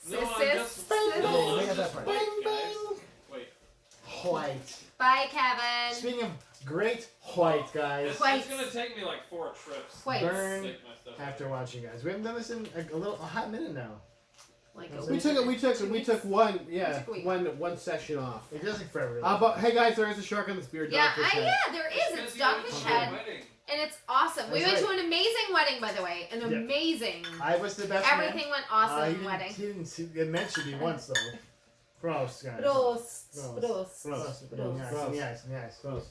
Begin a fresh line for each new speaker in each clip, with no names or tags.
No, I just... No, I'm just white, guys. Wait.
White.
Bye, Kevin.
Speaking of great white, guys.
It's gonna take me like 4 trips.
White.
Burn
to take my stuff
after
out.
watching, guys. We haven't done this in a hot minute now.
Like
We took one one session off.
It does take forever.
But hey guys, there is a shark on the spear.
Yeah,
Dogfish head.
there
It's
is. It's
gonna be
Dogfish
a
Head,
wedding.
and it's awesome. We
That's
went
right.
to an amazing wedding, by the way. An
Yeah.
amazing.
I was the best
Everything went awesome
man.
in the wedding.
He didn't it mentioned me once, though. Prost, guys.
Prost.
Prost.
Prost.
Prost. Yes.
Close.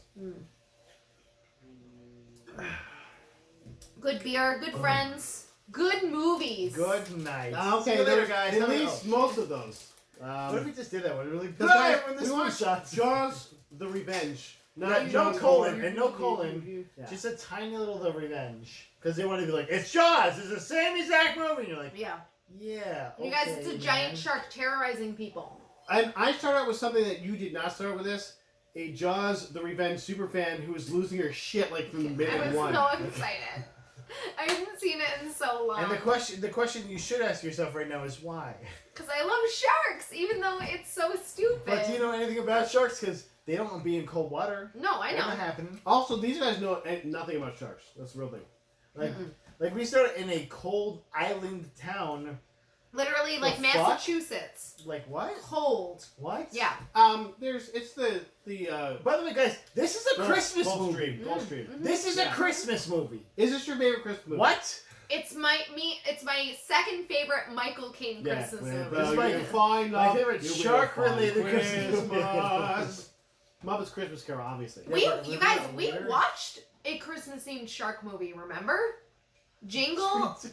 Good beer, good friends, good movies.
Good night.
Okay,
See you later,
there's
guys.
at
Have a-
least most of those.
What if we just did that one? Really?
Because guys,
When this
we
one
watched
shots.
Jaws: The Revenge.
No
Jaws
colon,
the
and no colon.
Yeah.
Just a tiny little The Revenge. Because they want to be like, it's Jaws. It's the same exact movie. And you're like,
Yeah.
yeah.
You guys,
okay,
it's a
man.
giant shark terrorizing people.
And I started out with something that you did not start with this. A Jaws: The Revenge superfan who was losing her shit like from
I
minute
was
one.
so excited. I haven't seen it in so long.
And the question you should ask yourself right now is why?
Because I love sharks, even though it's so stupid.
But do you know anything about sharks? Because they don't be in cold water.
No, I
They're
know.
not happening.
Also, these guys know nothing about sharks. That's the real thing.
Like we started in a cold island town.
Literally, like
The fuck?
Massachusetts.
Like what?
Cold.
What?
Yeah.
It's the
By the way, guys, this is a Christmas movie.
Gulfstream.
This is a Christmas movie.
Is this your favorite Christmas movie?
What?
It's my second favorite Michael Caine
Yeah,
Christmas
well,
movie.
This is my-
fine
my
love,
favorite
you will
shark-related
find
Christmas movie.
Christmas. Muppets Christmas Carol, obviously.
Yeah,
You
but
guys,
wasn't
we
that weird?
watched a Christmas themed shark movie. Remember? Jingle.
We
What was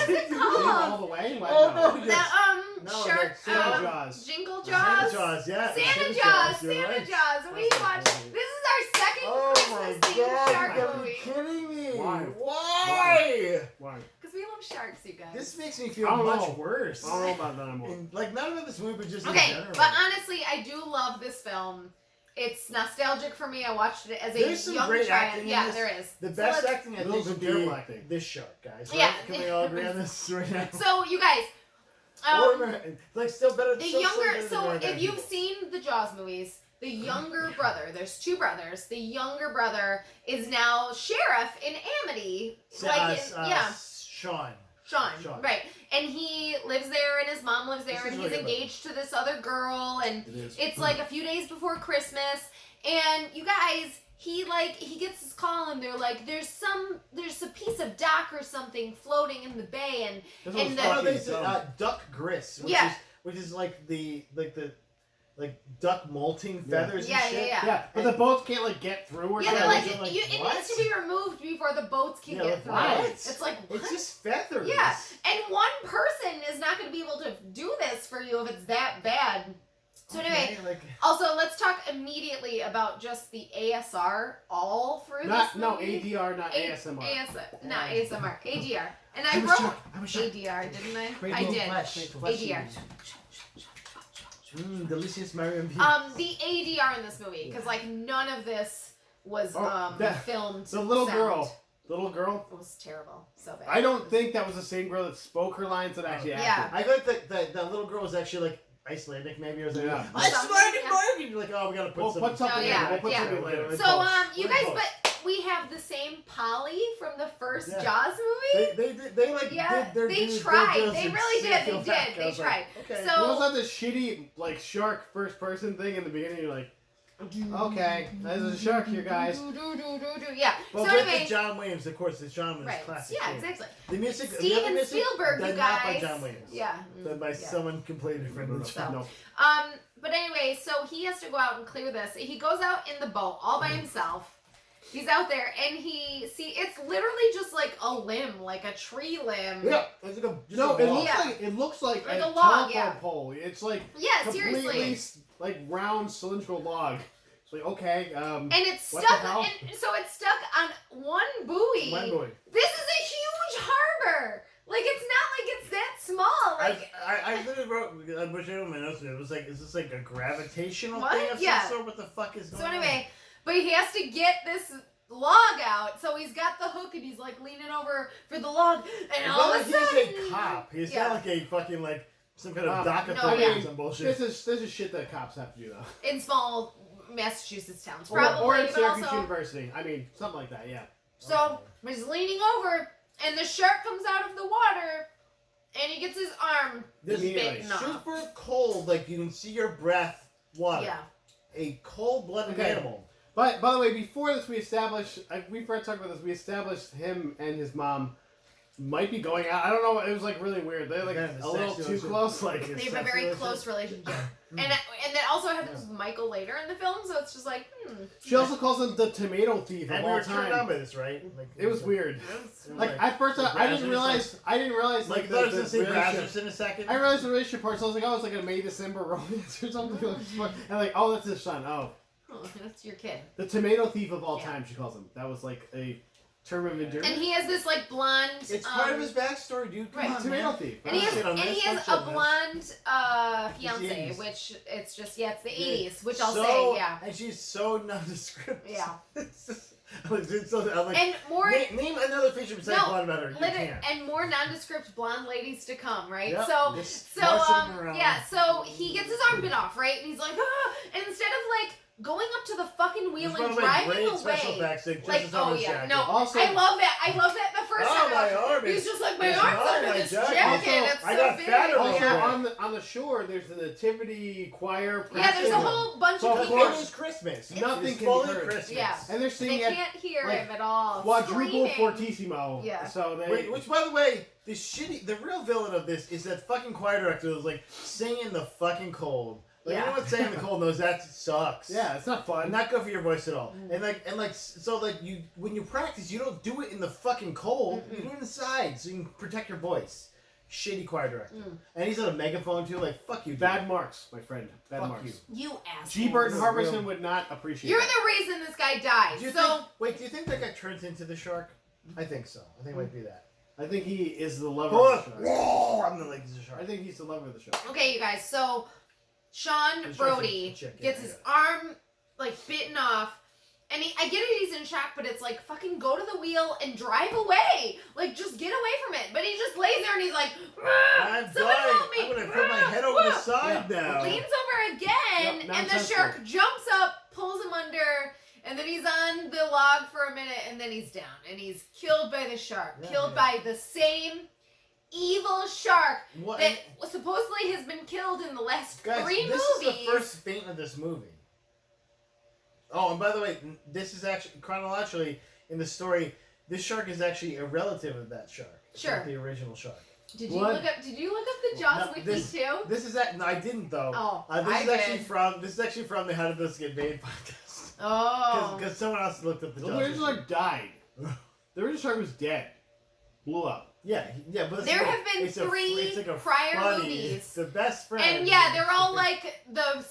it
did.
All
called?
the way? Why
Oh,
not?
no.
The
No,
shark.
that's Santa
Jaws.
Jingle
Santa
Jaws.
Jaws, yeah.
Santa Jaws.
you're
Santa
right.
Jaws. We
That's
watched.
right.
This is our second
Oh my
Christmas themed
god,
shark
you gotta be
movie.
kidding me.
Why?
Why?
Why?
Because we love sharks, you guys.
This makes me feel
I don't
much
know.
worse.
I don't know about that anymore.
And, like, not about this movie, but just in
Okay,
general.
but honestly, I do love this film. It's nostalgic for me. I watched it as a
There's some
young
great
child.
acting in
Yeah,
this.
there is.
The
So
best
let's-
acting I
Those
think
are
would
terrible
be
acting.
this shark, guys. Right?
Yeah.
Can we all agree on this right now?
So you guys,
Or, like, still better.
the
still
younger.
better than
So
Northern
if you've
People.
seen the Jaws movies, the younger brother. There's two brothers. The younger brother is now sheriff in Amity. Yeah.
Sean.
Sean, right. And he lives there, and his mom lives there,
This
and
is
he's
really good.
engaged to this other girl, and
It is.
it's like a few days before Christmas, and you guys, he gets this call, and they're like, there's a piece of dock or something floating in the bay,
This
and
one's
the-
Oh,
fucking
they said
dumb.
duck grist, which is like the duck molting
Yeah.
feathers
Yeah,
and shit.
yeah.
But the boats can't like get through or
yeah,
something.
they're like,
they're like,
it
what?
needs to be removed before the boats can
Yeah,
get
like,
through.
what?
It's like, what?
It's just feathers.
Yeah. And one person is not going to be able to do this for you if it's that bad. So anyway,
Okay, like,
also let's talk immediately about just the ASR all through this
No,
movie.
ADR, not ASMR.
Not ASMR, ADR. And I
I'm a
wrote
shark, I'm a shark.
ADR, didn't I?
Great
I
little
did.
flesh.
ADR.
Delicious Marion Beef.
The ADR in this movie, because like none of this was filmed.
The little
sound.
girl. Little girl.
It was terrible. So bad.
I don't think that was the same girl that spoke her lines that actually
Yeah.
acted.
I thought that little girl was actually like Icelandic, maybe, or something.
Yeah.
Icelandic
Yeah.
Morgan! You're like, oh, we gotta
We'll
put
put
some.
something
yeah,
in. We'll put
yeah.
something later.
So you
We're
guys,
close.
but we have the same Polly from the first
Yeah.
Jaws movie.
They like
Yeah,
did their
they
due
tried.
diligence
They really
to
did.
feel
They
back.
did.
I
They
was like,
tried.
okay.
So-
It was like the shitty like shark first person thing in the beginning. You're like, okay, there's a shark here, guys.
Yeah.
Well,
so
with
anyway,
the John Williams, of course, the John Williams
right.
classic.
Yeah,
theme.
exactly.
The music, the other
Steven
music,
Spielberg,
done
you
not by
guys.
John Williams.
Yeah.
Done by
yeah.
someone completely different.
So.
No.
But anyway, so he has to go out and clear this. He goes out in the boat all by himself. He's out there, and it's literally just like a limb, like a tree limb.
Yeah.
It's like a, just
No,
a
it
log.
looks
Yeah.
like
Like
a
a log,
telephone
yeah.
pole. It's like
Yeah,
completely
seriously.
like round cylindrical log. It's like okay,
And it's
What
stuck,
the hell?
and so it's stuck on one buoy.
one boy.
This is a huge harbor. Like it's not like it's that small. Like
I literally wrote. I wish I wrote my notes. It was like, is this like a gravitational
What?
thing of
Yeah.
some sort? What the fuck is going
so
on?
anyway, but he has to get this log out. So he's got the hook and he's like leaning over for the log, and
It's
all
not
of a
like
sudden,
he's a cop. He's
Yeah.
not like a fucking like some kind of DACA
No,
thing
yeah.
or some bullshit.
This is shit that cops have to do though.
in small Massachusetts towns,
Or
probably,
at
but
Syracuse
also.
University. I mean, something like that. Yeah.
So he's leaning over, and the shark comes out of the water, and he gets his arm
This
Immediately.
bitten off.
super cold, like you can see your breath. Water.
Yeah.
A cold-blooded
Okay.
animal.
But by the way, before this, we established. We forgot to talk about this. We established him and his mom might be going out. I don't know. It was like really weird. They're like
Yeah, the
a little
sex
too
relationship.
close. Like
They have a very
Sexual
close relationship.
Mm.
And that also happens with Michael later in the film, so it's just like,
she also calls him the tomato thief
And
of
we
all
were turned on
time.
by this, right? Like,
It was weird.
It was
Like at first,
the
I didn't
Brazzers,
realize. I didn't realize
like
like
I was
the
gonna say
relationship.
Brazzers in a second.
I realized the relationship part, so I was like, oh, it's like a May December romance or something. Like, and like, oh, that's his son. Oh,
oh, that's your kid.
the tomato thief of all
Yeah.
time. She calls him. That was like a term of endearment.
And he has this like blonde.
It's part of his backstory, dude. Come
right,
on,
tomato
man.
thief.
And he has,
Shit on
and
this,
he has
don't
a
shit on
blonde
It's the
fiance,
80s.
which it's just it's the
Yeah.
80s, which I'll
So-
say, yeah,
And she's so nondescript.
Yeah.
It's just, I'm like,
and more
name another feature besides
No,
blonde about her. You can't.
and more nondescript blonde ladies to come, right?
Yep,
So
just
so
marching around.
yeah, so he gets his arm bit off, right? And he's like, ah, and instead of like going up to the fucking wheel
Which, by
and
the way,
driving
great special
away.
effects, like,
Like,
Justice
oh
Thomas
yeah,
jacket.
no,
Also-
I love that. I love that the first
Oh,
time.
my arm
He's
is-
just like, my
it's
arm's
not
under
my
this
jacket.
jacket.
Also,
It's
I
so
got
big.
fatter
Also,
yeah.
on the shore, there's the nativity choir.
Yeah, there's a
procession.
whole bunch
So,
of
of
people.
course,
It is Christmas.
nothing
it's
can be
fully
heard.
Christmas.
Yeah.
And they're
They
singing at
can't hear
like,
him at all.
quadruple
Screaming.
fortissimo.
Yeah.
So they.
Which, by the way, the real villain of this is that fucking choir director who was like singing in the fucking cold. Like,
Yeah.
anyone saying in the cold knows that sucks.
Yeah, it's not fun.
Not good for your voice at all. And like so like you when you practice you don't do it in the fucking cold. You do it inside so you can protect your voice. Shitty choir director. And he's on a megaphone too. Like fuck you, dude.
Bad marks, my friend. Bad
Fuck
marks.
You asshole.
G. Burton
Real.
Harbison would not appreciate
You're
that.
the reason this guy died.
Do you
So
do you think that guy turns into the shark? I think so. I think it might be that.
I think he is the lover
Oh,
of the shark.
whoa, I'm the like he's a shark.
I think he's the lover of the shark.
okay, you guys. So Sean
The shark's
Brody
a chick, yeah,
gets his arm like bitten off. And I get it, he's in shock, but it's like, fucking go to the wheel and drive away. Like, just get away from it. But he just lays there and he's like,
I'm
someone
dying.
help me.
I'm gonna put my head over the side now.
leans over again,
Yep,
and the
nonsensical.
shark jumps up, pulls him under, and then he's on the log for a minute, and then he's down. And he's killed by the shark.
Yeah,
killed
yeah.
by the same evil shark
What?
that supposedly has been killed in the last
Guys,
3
this
movies.
is the first faint of this movie. Oh, and by the way, this is actually chronologically in the story. This shark is actually a relative of that shark. It's
Sure.
not the original shark.
Did you
What?
look up the Jaws
No,
wiki
this-
too?
This is that. No, I didn't though.
Oh,
This
I
is actually
did.
from the How Did This Get Made podcast.
Oh.
Because someone else looked up the
The
Jaws
original
wiki.
shark died. The original shark was dead. Blew up.
Yeah, but
There have been
it's a-
3
it's like a
prior
funny-
movies.
It's the best friend.
And yeah, they're all like the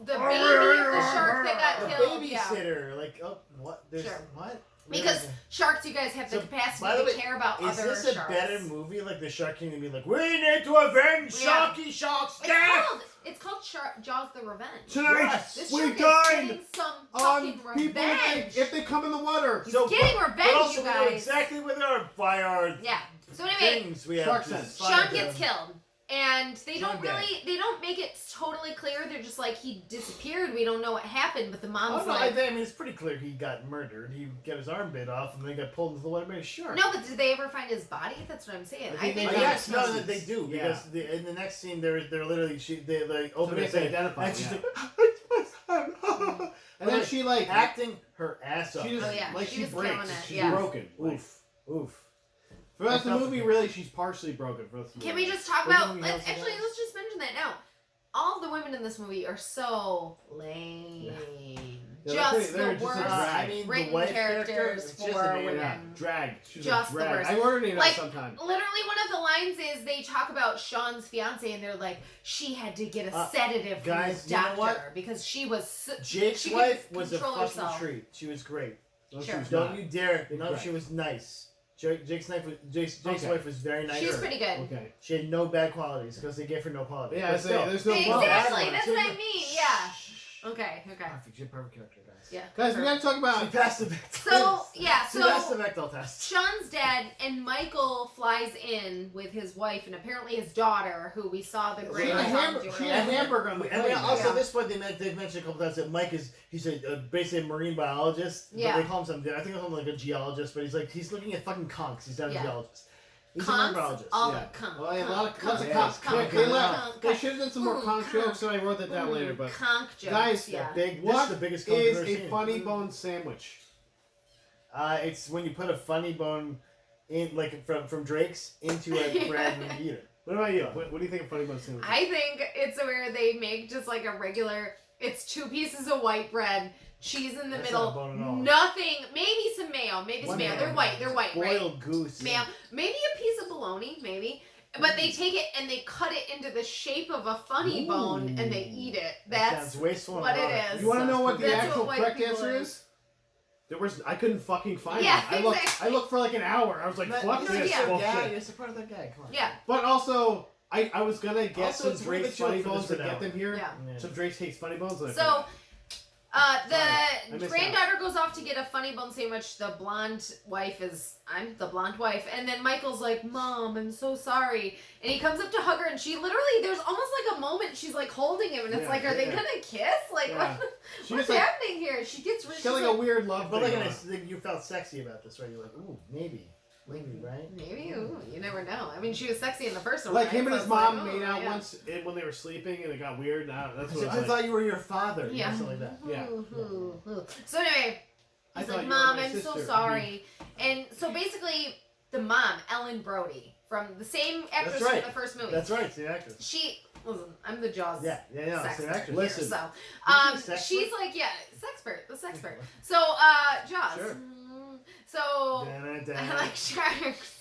baby of the shark that
the
got killed. Yeah.
babysitter. Like, oh, what? There's
Sure.
what?
Because
Where is
sharks, you guys have the
So,
capacity
by the
to
way,
care about
Is
other
this a
sharks.
better movie? Like the Shark King to be like, we need to avenge
Yeah.
Shark's death.
It's called Jaws the Revenge.
Tonight,
Yes.
This
we
shark is
dined
getting some
on
fucking
people
revenge.
if they come in the water.
He's getting
but
revenge,
also
you
we know
guys.
exactly where they are by our
Yeah. So anyway,
things we
Shark
have to
sense.
find
Sean gets
them.
killed. And they
Sean
don't really, they don't make it totally clear. They're just like, he disappeared. We don't know what happened. But the
Oh,
mom's
no,
like,
I mean, it's pretty clear he got murdered. He got his arm bit off and then got pulled into the water by a shark.
no, but did they ever find his body? That's what I'm saying.
I think they
Oh,
got
yes,
his
no,
pieces.
they do
Yeah.
because in the next scene they're literally they like open
they
it
say
and
identify,
and she's
yeah.
like, it's my son.
And then she like
acting her ass off.
she just
Oh, yeah,
like
she
she
was killing
breaks.
it,
She's
yeah.
broken. Like,
Oof, oof.
for the rest of
I
the
felt
movie,
it.
really, she's partially broken for the rest of the
Can
movie.
we just talk
We're
about?
doing
Let's,
House of
actually,
Cards.
let's just mention that now. All the women in this movie are so lame.
Yeah,
Just
they're
the
just a
worst
drag.
I mean,
written
the wife character,
characters
it's just
for
a name.
women.
Yeah, drag. She's
Just
a
the
drag.
worst.
I ordered it
Like,
sometime.
Literally, one of the lines is they talk about Sean's fiance, and they're like, she had to get a
Uh,
sedative from
guys,
his
you know
doctor
what?
because she was.
Jake's
She could
wife was a
control
fucking
herself.
treat. She was great.
No,
Sure.
she was
Don't
not.
you dare!
Big
No,
crack.
she was nice. Jake's
Okay.
wife was very nice.
She's pretty good.
Okay.
She had no bad qualities because they gave her no qualities.
Yeah,
But
I say,
still,
there's no
well,
Exactly,
Adeline,
that's
she
what
was
I
a-
mean, yeah. Okay, okay.
Perfect. She's a perfect character, guys.
Yeah.
Guys, we gotta talk
She
about.
passed the Bechdel.
So yeah,
She passed the
so
Bechdel test.
Sean's dead, and Michael flies in with his wife and apparently his daughter, who we saw the
She
great
had a
Yeah.
hamburger on the
And
plane.
also,
Yeah.
at this point, they've mentioned a couple times that Mike he's basically a marine biologist.
Yeah.
But they call him something. I think they call him like a geologist, but he's looking at fucking conchs. He's not a
Yeah.
geologist. He's a marine
Conchs,
biologist.
all
Yeah.
the conch.
Well, yeah, a lot of lots of
conch,
conch.
conch,
They
conch,
left. They
conch.
should have done some more conch
conch.
jokes, so I wrote that down later. But
Conch jokes,
guys,
yeah.
This is
what
the biggest conch I've
is
ever
a
seen.
funny bone sandwich?
It's when you put a funny bone in, like from Drake's, into a bread and you eat it.
What about you? What do you think of funny bone sandwich?
I think it's where they make just like a regular. It's 2 pieces of white bread, cheese in the
That's
middle,
not a bone at all.
nothing. Maybe some mayo. Maybe some
One
mayo.
mayo.
They're white. They're white, right?
Boiled goose.
Mayo. Maybe a piece of bologna. Maybe. But they take it and they cut it into the shape of a funny bone and they eat it.
That
That's
sounds wasteful. and
what it
wrong.
is.
You want to know what the
That's what
actual
white
correct
people
answer
are.
is? I couldn't fucking find
Yeah,
it. I
exactly.
looked for like an hour. I was like,
But
fuck
you
this
know,
yeah.
bullshit.
You're part of that gag. Come on.
yeah,
But also, I was gonna get
Also,
some
it's worth
Drake's
the joke
funny
for
bones
this
and get
finale.
them here.
yeah.
Yeah.
Some Drake's Cakes funny bones. and I
So,
forgot. I
the
missed
granddaughter goes off to get a funny bone sandwich. The blonde wife I'm the blonde wife. And then Michael's like, Mom, I'm so sorry. And he comes up to hug her, and she literally, there's almost like a moment she's like holding him, and it's
Yeah,
like, are they
yeah.
gonna kiss? Like,
Yeah. She
what's
just, like,
happening here? She gets
She's
rich.
got like a weird love
But
thing.
like,
on.
you felt sexy about this, right? You're like, ooh, maybe, right?
Maybe, ooh, you never know. I mean, she was sexy in the first one.
Like
right?
him and
So
his
it's like,
mom
oh,
made out
yeah.
once when they were sleeping, and it got weird. Now that's what
Except
I
I
like.
thought you were your father.
Yeah.
Or something like that.
Yeah.
So anyway,
I
he's
thought
like,
you were
Mom,
my
I'm so
sister."
sorry. And so basically, the mom, Ellen Brody, from the same actress
right.
from the first movie.
That's right. It's the actress.
She, listen, I'm the Jaws
Yeah. It's
sex
the
expert
actress.
here,
Listen.
so,
Isn't she a sex
she's
expert?
like, yeah, sexpert, the sexpert. So, Jaws.
Sure.
So,
Da-da-da.
I like sharks.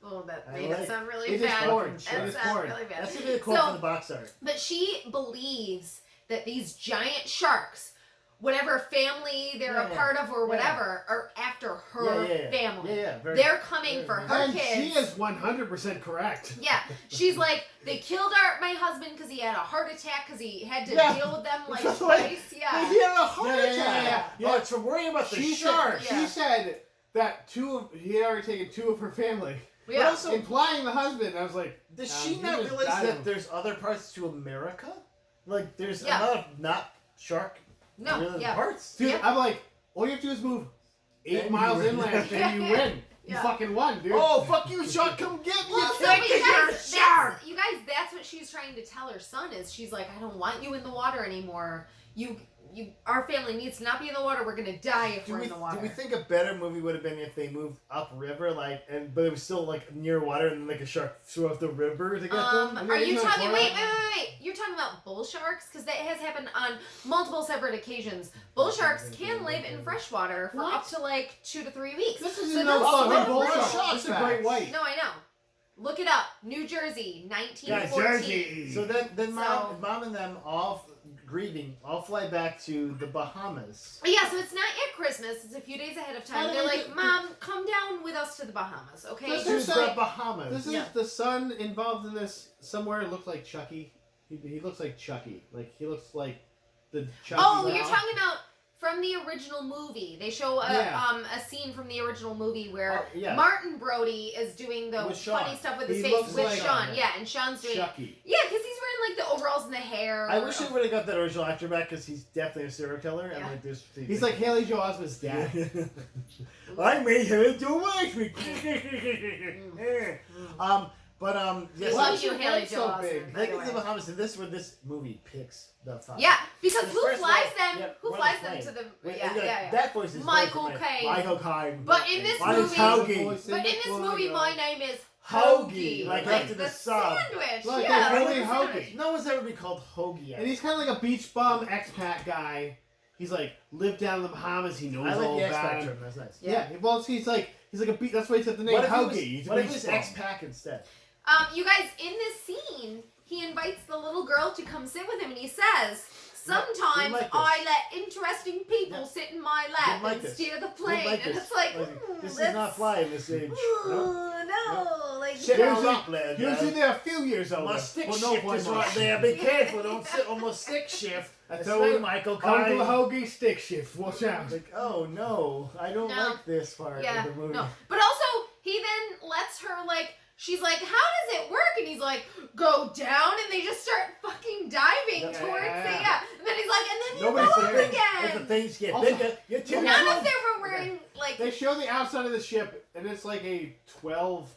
Oh, that
I
made
like
it
it.
sound really
It is
bad.
porn.
That
It is
sounds
porn.
really bad.
That's gonna be the quote
So-
from the box art.
But she believes that these giant sharks, whatever family they're
Yeah,
a
yeah.
part of or
Yeah.
whatever, are after her
Yeah.
family.
Yeah. Very,
They're coming
very
for
good.
her
And
kids.
she is 100% correct.
Yeah, she's like, they killed my husband because he had a heart attack because he had to
Yeah.
deal with them like
That's right.
twice. Yeah.
He had a heart
Yeah, yeah,
attack.
yeah.
Oh, it's from worrying about the
She
shark.
said,
Yeah.
she said that he had already taken 2 of her family,
But
Yeah.
also,
implying the husband. I was like,
does
Um,
she
he
not
was
realize
dying.
that there's other parts to America? Like, there's
Yeah.
a lot of not shark
No,
related
yeah.
parts.
dude,
Yeah.
I'm like, all you have to do is move 8
And
miles
you win.
inland and you win. You
Yeah.
fucking won, dude.
Oh, fuck you, shark! Come get me!
Well,
You
so
can't
you
get your
guys,
shark!
that's what she's trying to tell her son is she's like, I don't want you in the water anymore. Our family needs to not be in the water. We're gonna die if we're in the water.
Do we think a better movie would have been if they moved upriver, but it was still like near water, and then like a shark flew off the river to get them?
I mean,
Are you
isn't that
talking?
Florida?
Wait! You're talking about bull sharks because that has happened on multiple separate occasions. Bull sharks can live in freshwater for
What?
up to like 2 to 3 weeks.
This is
So
no
this-
fucking
Oh,
bullshit.
sharks
This is a
facts.
great white.
No, I know. Look it up. New Jersey, 1914.
So then mom,
So-
mom and them all grieving, all fly back to the Bahamas.
Yeah, so it's not at Christmas. It's a few days ahead of
How
time.
do
They're
they
like,
do-
Mom, come down with us to the Bahamas, okay?
Does
To
There's
the
some-
Bahamas.
This is
Yeah.
the son involved in this somewhere look like Chucky. He looks like Chucky. Like he looks like the Chucky.
Oh, you're
doll.
talking about from the original movie. They show
Yeah.
a scene from the original movie where
Oh, yeah.
Martin Brody is doing the
With Sean.
funny stuff with his
He
face
looks
with
like
Sean.
Sean,
Yeah, and Sean's doing
Chucky.
Yeah, because he's wearing like the overalls and the hair.
I wish they would have got that original actor back because he's definitely a serial killer, and
Yeah.
like there's.
He's like Haley Joel Osment's dad.
I made her do watch me. Yes.
Love
Why's
you,
your
Haley
head so
Joel
big?
Osment.
I think it's the Bahamas, and this is where this movie picks the fuck.
Yeah, because
The
who
first
flies
one-
them?
yeah,
Who
one
flies
is
them
playing.
to the?
Wait,
Yeah,
and
yeah.
That voice is
Michael
very familiar.
Caine.
Michael Caine.
But in this
Why is
movie-
Hoagie?
But in this movie, my name is
Hoagie, like after the
the
sub.
sandwich.
Like
yeah,
a
like
Hoagie
the
Hoagie.
sandwich.
No one's ever been called Hoagie.
And he's kind of like a beach bum expat guy. He's like lived down in the Bahamas. He knows
I like
all
the
about
X
it.
Factor. That's nice.
Yeah. Well, he's like a beach. That's why he said the name
What if
Hoagie.
he
He's a
was, what if
beach
it's
bum.
X-Pac instead?
You guys, in this scene, he invites the little girl to come sit with him, and he says, Sometimes
like this.
I let interesting people
Yeah.
sit in my lap
like
and
this.
steer the
Don't
plane,
like
and
this.
it's like,
This is
that's-
not flying this age. No.
no, like
Sit
Usually-
on up there,
Usually
guys.
they're a few years older.
My stick
but no
shift
point
is
more.
right there. Be careful. Don't sit on my stick shift.
That's
That's right,
old
Michael
Uncle
Kine.
Hoagie stick shift. Watch out.
Like, oh no, I don't
No.
like this part
Yeah,
of the movie.
no. But also, he then lets her, like, she's like, how does it work? And he's like, go down, and they just start fucking diving
Yeah.
towards
Yeah.
it. Yeah. And then he's like, and then you
Nobody's
go up
there.
As the
again.
things get
Also-
bigger, you're too
None
slow.
of them were wearing, like,
They show the outside of the ship, and it's like a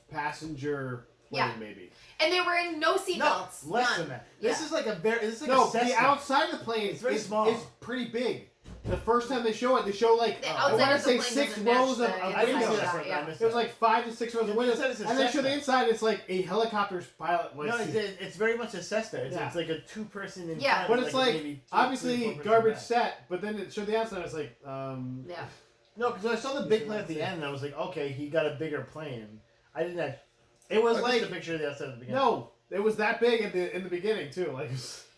12-passenger plane,
Yeah.
maybe.
and they're wearing no
No,
seatbelts.
less
None.
than that. This
Yeah.
is like a very. This is like
No,
a Cessna.
the outside of the plane
It's very
is,
small.
is pretty big. The first time they show it, they show like
The
I
outside
want
of
to
the
say
plane
6
doesn't match
rows
the
of
I didn't see
inside
that.
shot,
One,
yeah.
I missed
It was
that.
like 5 to 6 rows
Yeah,
of
the
windows,
inside is a
and they show the
Cessna.
inside. It's like a helicopter's pilot. Like,
No, it's very much a Cessna. It's,
Yeah.
it's like a two-person in
Yeah.
front,
but it's like
maybe two,
obviously
3, 4 person
garbage
back.
set. But then it showed the outside. It's like,
Yeah.
No, because I saw the big plane at the end, and I was like, okay, he got a bigger plane. I didn't. It was
But
like
like-
a picture of the outside of the beginning.
no, it was that big in the beginning too. Like,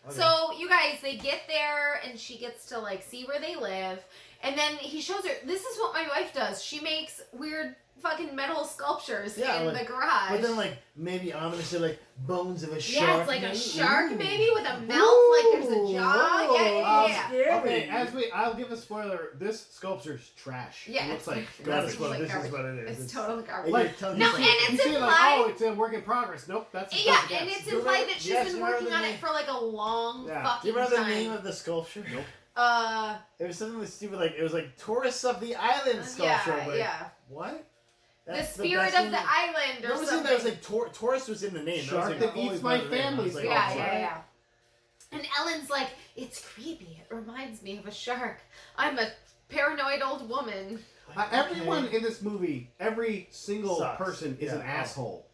Okay.
So you guys, they get there and she gets to like see where they live, and then he shows her. This is what my wife does. She makes weird fucking metal sculptures
Yeah,
in
like-
the garage.
But then, like, maybe ominously, like, bones of a shark.
yeah, it's like a
maybe?
shark
Ooh.
maybe with a mouth. Like there's a jaw.
Ooh,
Yeah.
scary.
okay, I'll give a spoiler. This sculpture's trash.
Yeah,
It looks like
it's
garbage.
what,
like
this
garbage.
is what it is.
It's totally garbage.
It
Like,
tells
No,
you
and
something.
it's
you see, like,
implied-
oh, it's a work in progress. Nope, that's
Yeah,
supposed to
and
be-
it's
Do you
implied
remember-
that she's
yes,
been
you remember
working
the
on
name?
it for like a long
Yeah.
Do
fucking
you remember
time.
the name of the sculpture?
Nope.
It was something with stupid, like, it was like Tourists of the Island sculpture.
yeah,
like,
yeah.
What?
The
That's
spirit
best
of the
name.
island or
No, it was in
something.
there. It was like tourist was in the name.
Shark
was,
that
like, always
eats my
by the name. I was
family's
like,
Yeah,
oh,
yeah,
what?
yeah. And Ellen's like, it's creepy. It reminds me of a shark. I'm a paranoid old woman.
Like,
Everyone
okay.
in this movie, every single
Sucks.
person is
Yeah.
an asshole.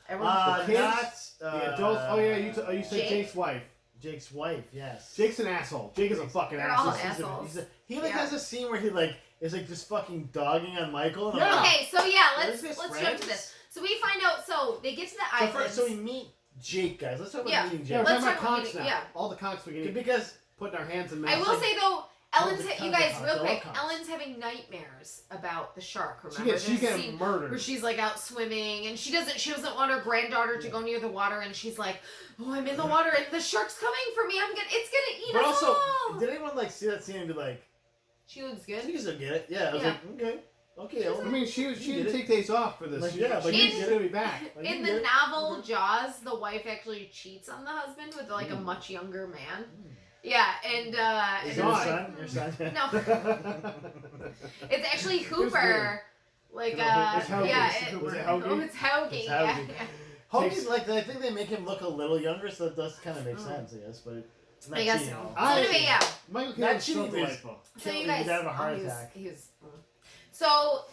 Everyone's
the kids,
not
The adults. Oh yeah, you said
Jake?
Jake's wife.
Jake's wife. Yes.
Jake's an asshole. Jake is a fucking
They're all
asshole.
assholes.
He like
Yeah.
has a scene where he like is like just fucking dogging on Michael. And I'm
Yeah.
like,
Okay, so yeah,
Are
let's
these
jump
friends?
to this. So we find out. So they get to the
So,
island.
first, so we meet Jake, guys. Let's talk about
Yeah.
meeting
Yeah, we're
Jake.
Let's
talking about
talk about
conks now.
yeah.
All the conks we can eat.
Because
Putting our hands in
I
mouths.
will say though, Ellen's
Tons of
you guys
cons,
real
all
quick.
cons.
Ellen's having nightmares about the shark.
She
Remember?
gets
There's a
getting
scene
murdered.
where she's like out swimming and she doesn't want her granddaughter to go near the water and she's like, oh, I'm in the water and the shark's coming for me. It's gonna eat
but
us
also,
all.
did anyone like see that scene and be like,
She looks
you
good.
can still get it? Yeah. I was
Yeah.
like, okay,
I
Ellen.
mean, she
You
didn't
did it.
take days off for this.
Like,
She-
yeah, but
she's
you
gonna be back.
Like, you
In
can
the
get it.
novel Jaws, the wife actually cheats on the husband with like a much younger man. Yeah, and
Is
and
it
God.
your son? Your son?
No. it's actually Hooper. Like
It's Hoagie.
yeah,
Was it
oh,
Hoagie?
it's Hoagie.
It's
Yeah,
Hoagie.
yeah.
Hoagie's like I think they make him look a little younger, so it does kind of make
Oh.
sense, I guess. But it's not
I guess
cheating
so.
at all.
I-
Anyway, yeah.
Michael
That
Keaton's so
cheating is-
delightful.
So you
He'd
guys,
have a heart
he was-
attack.
he was- So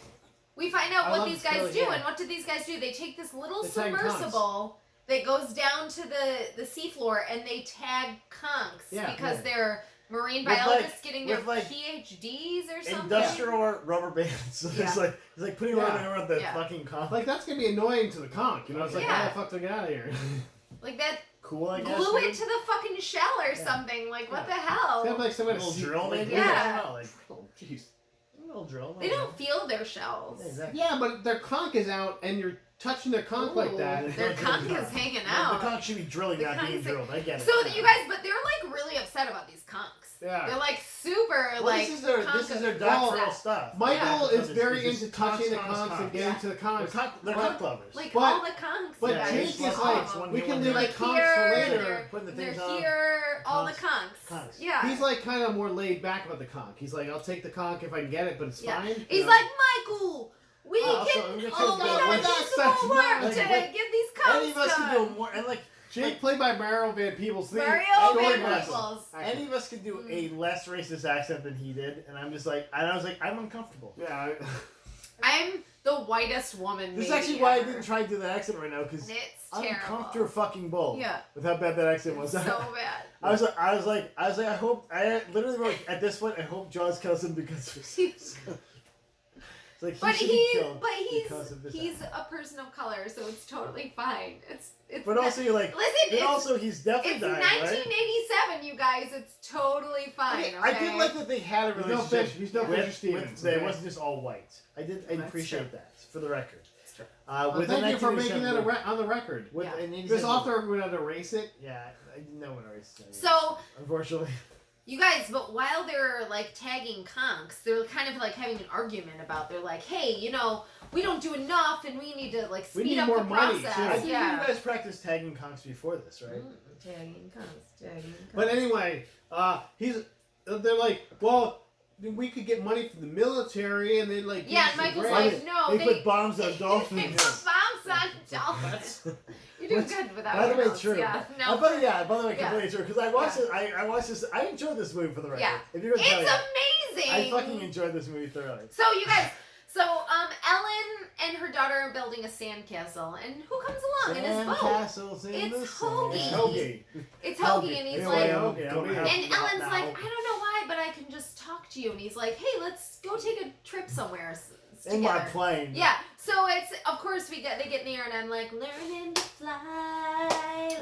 we find out
I
what
love
these
the
guys
story,
do,
yeah.
and what did these guys do? They take this little
They tag conchs.
submersible that goes down to the seafloor, and they tag conchs
Yeah,
because
yeah.
they're marine
With, like-
biologists getting their
with, like,
PhDs or something.
Industrial rubber bands. So
Yeah.
it's like putting
Yeah.
rubber band around the
Yeah.
fucking conch.
Like that's gonna be annoying to the conch. You know, it's like,
Yeah.
how the fuck do I get out of here?
Like that,
Cool, I guess.
glue
dude.
it to the fucking shell or
Yeah.
something. Like what
Yeah.
the hell?
They have like some
A
kind of
little drill, maybe.
Yeah.
I don't know, like
Oh, jeez.
a little drill.
They don't feel their shells.
Yeah, exactly.
Yeah, but their conch is out, and you're touching their conch like
Ooh,
that.
Their conch is hanging
The
out.
conch should be drilling,
The
not being
conch's like-
drilled. I get it.
So you guys, but they're like really upset about these conchs.
Yeah.
They're like super
Well,
like.
this is their
conch-
doctoral
Yeah.
stuff.
Michael
Yeah.
is very
It's just
into touching the
conchs,
conchs and
conchs.
getting to the conchs.
They're
But-
conch lovers.
Like
But-
all the conchs.
But
you guys.
Jake
just
is
want
like,
conchs, one
we
here,
can
one
leave
there.
the
like
conchs
here,
for later.
they're,
Putting the
they're
things on.
here, all the
Conchs.
conchs.
Conchs.
Yeah.
He's like kind of more laid back about the conch. He's like, I'll take the conch if I can get it, but it's
Yeah.
fine.
He's
you know?
like, Michael, we
Oh,
can.
so we can
Oh,
take
we
the-
don't
we're
do
not
some
such
more work
like,
to
like,
get these
Any
conchs
of us can do
done.
more, and like
Jake, played by Mario Van Peebles. the
Mario
story
Van
lesson.
Peebles.
any of us could do a less racist accent than he did, and I'm just like, and I was like, I'm uncomfortable.
Yeah.
I'm the whitest woman.
This is
maybe
actually why I
ever.
didn't try to do the accent right now because
It's
I'm
terrible.
uncomfortable fucking bull
Yeah.
with how bad that accent was.
So bad.
I was like, I hope. I literally wrote at this point. I hope Jaws kills him because. So like he
But
should be killed
he's
because of this.
he's a person of color, so it's totally fine. It's
But
not-
also you're like,
listen.
and
It's,
also he's definitely
it's
dying,
1987, you guys. It's totally fine.
right?
Okay?
I did like that they had a
He's no
relationship.
fish. He's no
with,
Fisher Stevens.
with, that it
okay?
wasn't just all white. I
That's
appreciate
true.
that for the record.
It's true.
Well,
With
thank
the
you for making that
1987
on the record.
with
Yeah.
an
Because
87
author would have to erase it.
Yeah, I didn't know what I was saying.
So
unfortunately,
you guys, but while they're like tagging conks, they're kind of like having an argument about. They're like, hey, we don't do enough, and we need to like
We
speed
need
up
more
the
money,
process.
too.
I think
Yeah.
you guys practiced tagging conks before this, right?
Tagging conks, tagging conks.
But anyway, they're like, well, we could get money from the military, and they like.
Yeah,
give
and
us a
Michael's
grant.
like, no,
They
they
put bombs on
They
dolphins.
put bombs on dolphins. You're doing
What's-
good without
By the
your
way,
notes.
true.
Yeah,
By
no.
the way,
Yeah.
completely true. Because I watched it. I watched this. I enjoyed this movie for the record.
Yeah.
If you're gonna tell
It's
you,
amazing.
I fucking enjoyed this movie thoroughly.
So you guys, Ellen and her daughter are building a sandcastle, and who comes along in his boat?
Castles in
It's
the
Hoagie.
sand.
Hoagie.
It's Hoagie, and he's
Anyway,
like,
Hoagie,
Hoagie.
and Ellen's
now.
like, I don't know why, but I can just talk to you, and he's like, hey, let's go take a trip somewhere
in my
together.
plane.
Yeah, so it's of course they get near, and I'm like, learning to fly,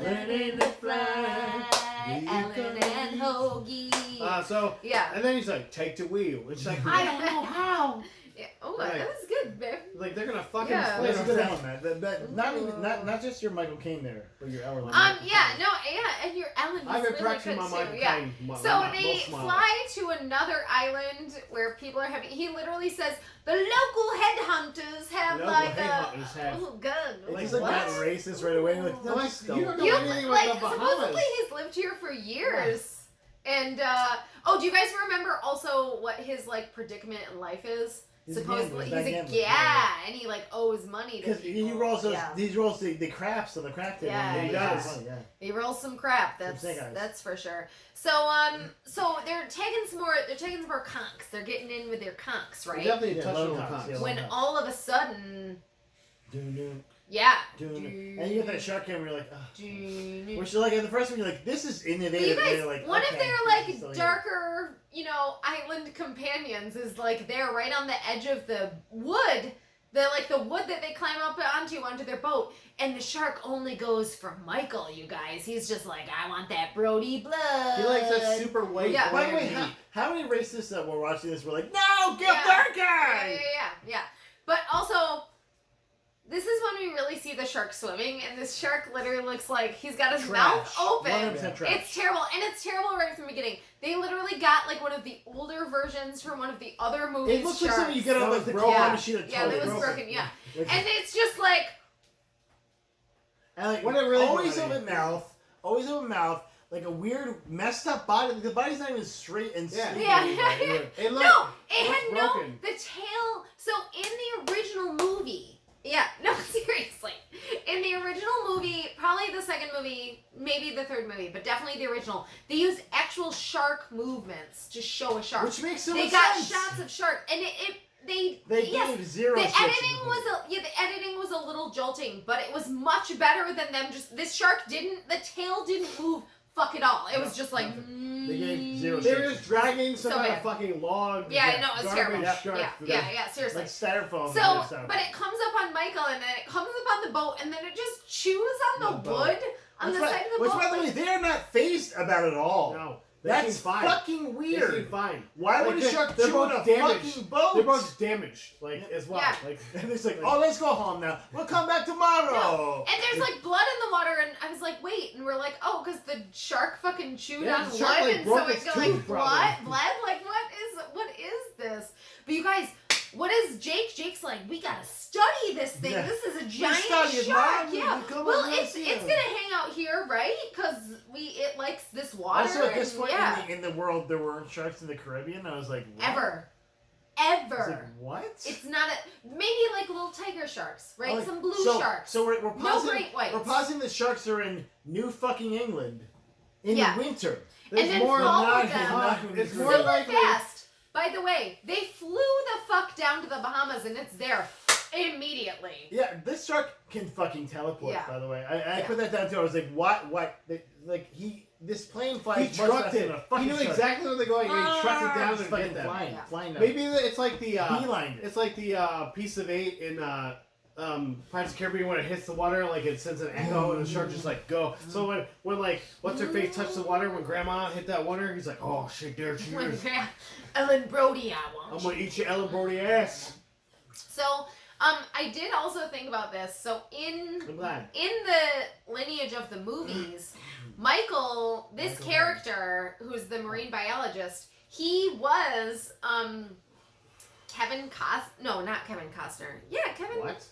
Ellen and Hoagie.
So,
Yeah.
and then he's like, take the wheel. It's like,
I don't know how. Yeah. Oh,
Right.
that was good, babe.
like they're gonna fucking
Yeah.
split
That's a
up.
good element. Not even not just your Michael Caine there, but your Ellen.
And your Ellen was
I've been
really
practicing
good
my
too.
Michael
Yeah.
Caine.
So they fly to another island where people are having. He literally says the local headhunters have
Local
like
headhunters have-
Oh, good.
Like,
What?
got racist right away. Like, no,
Like,
just
you
don't.
don't know
You
anything
like
about the Bahamas.
supposedly he's lived here for years. And do you guys remember also what his like predicament in life is?
He's a
Supposedly
gambler.
he's a
He's a
yeah, and he like owes money to
Because
people.
he rolls those,
Yeah.
he rolls the craps on the crap table.
Yeah,
and
he
does.
does.
Yeah.
He rolls some crap.
Some snake eyes.
That's for sure. So so they're taking some more conks. They're getting in with their conks, right?
Definitely
Yeah,
touch
low
on
cocks,
cocks.
yeah.
When all of a sudden,
Dun,
yeah.
dun, dun. And you get that shark camera, you're like, oh.
You
Which like at the first one you're like, this is innovative. and
guys,
you're like,
one
okay,
of their
this is still
like
here.
darker, island companions is like they're right on the edge of the wood. The wood that they climb up onto their boat, and the shark only goes for Michael. You guys, he's just like, I want that Brody blood.
He likes that super white.
Yeah.
By the way,
bland
how many racists that were watching this were like, no, get
Yeah.
that
Yeah,
guy!
yeah. But also, this is when we really see the shark swimming, and this shark literally looks like he's got his mouth open.
100% trash.
It's terrible, and it's terrible right from the beginning. They literally got like one of the older versions from one of the other movies.
It looks like
sharks.
something you get on
That
like
was
the
broken.
claw
Yeah.
machine of
Yeah, that was
Total.
broken, yeah.
Like,
And it's just like,
and like
What it really
always
wanted.
open mouth, like a weird messed up body. The body's not even straight and
Yeah.
sleek.
Yeah.
It looked,
no, it
looks
had
broken.
the tail. So in the original movie, yeah, no, seriously. In the original movie, probably the second movie, maybe the third movie, but definitely the original, they used actual shark movements to show a shark.
Which makes so
They
much
got
sense.
shots of shark, and
They
yes,
gave zero
the
shits to
editing
the
was the editing was a little jolting, but it was much better than them just this shark the tail didn't move fuck at all. It was just like
They gave zero
They
shits.
were just dragging some
So
kind
bad.
of fucking log.
yeah, no, it's terrible.
Yeah,
shark
Yeah,
through
yeah, seriously.
Like styrofoam.
So, but it comes up on Michael, and then it comes up on the boat, and then it just chews on the
The boat.
wood on the side of the
which,
boat.
by the way, they are not phased about it all.
No, they
That's
seem fine.
fucking
They
weird.
seem fine.
Why
Like,
would a
they're-
shark
they're
chew
both
on a
damaged.
fucking boat?
They're both damaged, like as well.
Yeah.
Like
And it's like, oh, let's go home now. We'll come back tomorrow.
And there's like blood in the water, and I was like, wait, and we're like, oh, because the shark fucking chewed
Yeah,
on
the shark,
wood,
like,
and
broke
so it
its
got
tooth,
like
probably.
blood, like what is this? But you guys, what is Jake? Jake's like, we gotta study this thing.
Yeah.
This is a
We
giant
studied
shark.
mine.
Yeah.
We come
Well,
over
it's
and see
it's
it.
gonna hang out here, right? Because it likes this water.
Also, at this
and-
point
yeah.
in the world, there weren't sharks in the Caribbean. I was like, what?
Ever.
I was
Ever.
like, what?
It's not maybe like little tiger sharks, right?
Oh, like,
Some blue
so,
sharks.
So we're
no
pausing.
great whites.
We're pausing the sharks are in New fucking England in
Yeah.
the winter.
there's
then
more
follow
not,
them.
not
It's
in
more
the
Super
likely-
fast. By the way, they flew the fuck down to the Bahamas, and it's there immediately.
Yeah, this shark can fucking teleport.
Yeah.
By the way, I
Yeah.
put that down too. I was like, what? What? Like this plane
He
flies much
trucked
faster
it.
than a
He
fucking
knew
truck.
exactly where they're going, and he trucked it down
It's
and
fucking
get them.
flying,
Yeah.
flying down.
Maybe it's like the
Beelined it.
it's like the piece of 8 in Pirates of the Caribbean when it hits the water, like it sends an echo, and the shark just like go. So when like what's her face touched the water when Grandma hit that water, he's like, oh shit, there she
When
is.
Ellen Brody, I
I'm
want
gonna
you.
eat your Ellen Brody ass.
So, I did also think about this. So in
I'm glad.
the lineage of the movies, Michael, this
Michael
character who's the marine biologist, he was Kevin not Kevin Costner. Yeah,
What?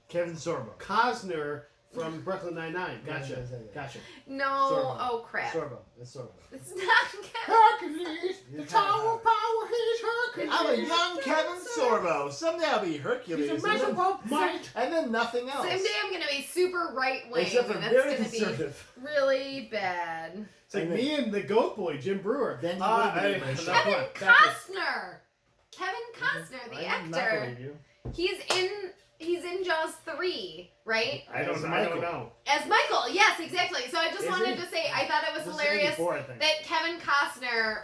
Kevin
Sorbo.
Costner from Brooklyn Nine-Nine. Gotcha.
Yeah.
Gotcha.
No,
Sorbo.
oh crap.
Sorbo. It's Sorbo.
It's not Kevin.
Hercules,
the Tower of
Power, he's Hercules.
I'm a young Kevin Sorbo. Someday I'll be Hercules.
He's a measurable might.
And then nothing else.
Someday I'm gonna be super right wing,
Except for
and that's
very
gonna be
conservative.
really bad.
It's like me and the Goat Boy, Jim Brewer.
Then you would've been
hey,
my
no,
shit.
come on,
Kevin
back this.
Costner. Kevin Costner, the
I did not
actor.
believe you.
He's in Jaws 3, right?
I don't know.
As Michael, yes, exactly. So I just
Is
wanted
he?
to say I thought it was
This is
hilarious
84, I think.
that Kevin Costner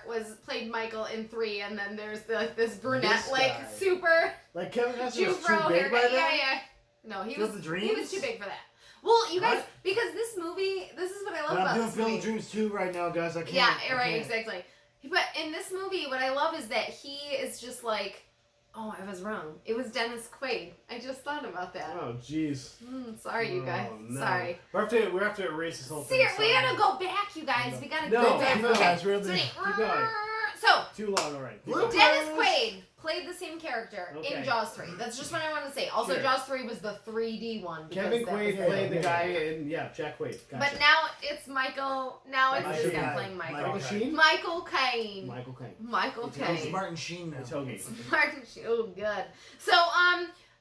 played Michael in 3, and then there's this brunette,
This
like
guy.
super
Like Kevin Costner was too
Jufro
big by
haircut.
then?
Yeah. No, he
Field
was
of
he
Dreams?
was too big for that. Well, you guys,
What?
because this movie, this is what I love
But I'm
about
doing
this
Field
movie.
of Dreams 2 right now, guys. I can't.
Yeah,
I
right,
can't.
exactly. But in this movie, what I love is that he is just like, oh, I was wrong. It was Dennis Quaid. I just thought about that.
Oh, jeez.
Sorry, you guys.
Oh, no.
Sorry.
We have to erase this whole thing.
We gotta go back, you guys. We gotta
No,
go back.
keep going.
Okay.
Guys, really.
So,
Keep going.
so
Too long already. Keep
Blue
going.
Dennis Quaid played the same character
Okay.
in Jaws 3. That's just what I want to say. Also,
Sure.
Jaws 3 was the 3D one. because
Kevin
that was
Quaid
the-
played the
yeah.
guy in Jack Quaid. Gotcha.
But now it's Michael. Now it's
Michael
this guy
Caine.
playing Michael.
Michael
Sheen?
Michael Caine.
Michael Caine.
Michael
It's
It's
Caine.
Martin Sheen now.
It's Hoagie.
Martin Sheen. Oh, good. So,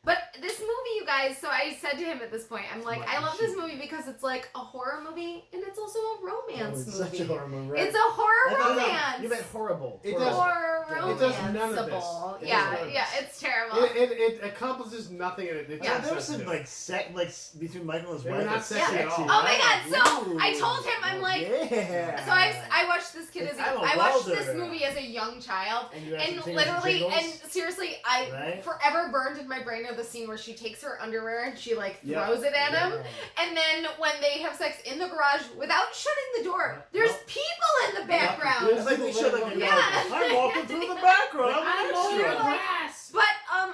but this movie, you guys, so I said to him at this point, I'm like, I
Martin
love this
Sheen.
movie because it's like a horror movie and it's also a
Oh,
romance
it's
movie.
such a horror movie, right?
It's a horror
I thought
romance.
You meant horrible.
It
Horrible.
does-
Horror
It
does none of this.
romanceable.
It
Yeah,
does none of
yeah,
this.
it's terrible.
It accomplishes nothing. It
Yeah,
does
there was some
nothing.
like between Michael and his
They were
wife.
not
like,
sexy
at
sexy,
all. Oh my
right?
God, so
Ooh.
I told him, I'm like-
yeah.
So I watched this kid as
I'm a
I watched this
welder.
movie as a young child,
And, you have
and
to sing
literally,
some
and
jingles,
seriously, I
right?
forever burned in my brain of the scene where she takes her underwear and she like
Yeah.
throws it at him,
Yeah.
and then when they have sex in the garage without shutting the door, there's
Nope.
people in the background.
It's like they should like,
Yeah.
I'm walking through the background. I'm
I'm
an extra.
But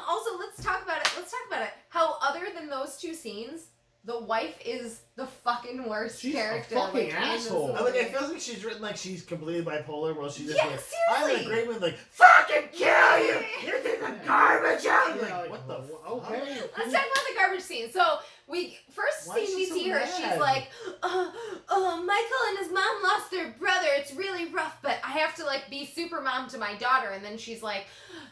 also let's talk about it. How other than those two scenes, the wife is the fucking worst
She's a
character.
fucking
in this
asshole.
I like.
movie.
It feels like she's written like she's completely bipolar, while she's just
Yeah,
like,
seriously.
I'm in a great mood, like fucking kill you. You're taking the garbage out.
Yeah,
Like,
like,
what the?
okay.
Let's talk about the garbage scene. So first
Why is
scene we
she so
see her,
mad?
she's like, Michael and his mom lost their brother. It's really rough, but I have to like be super mom to my daughter. And then she's like,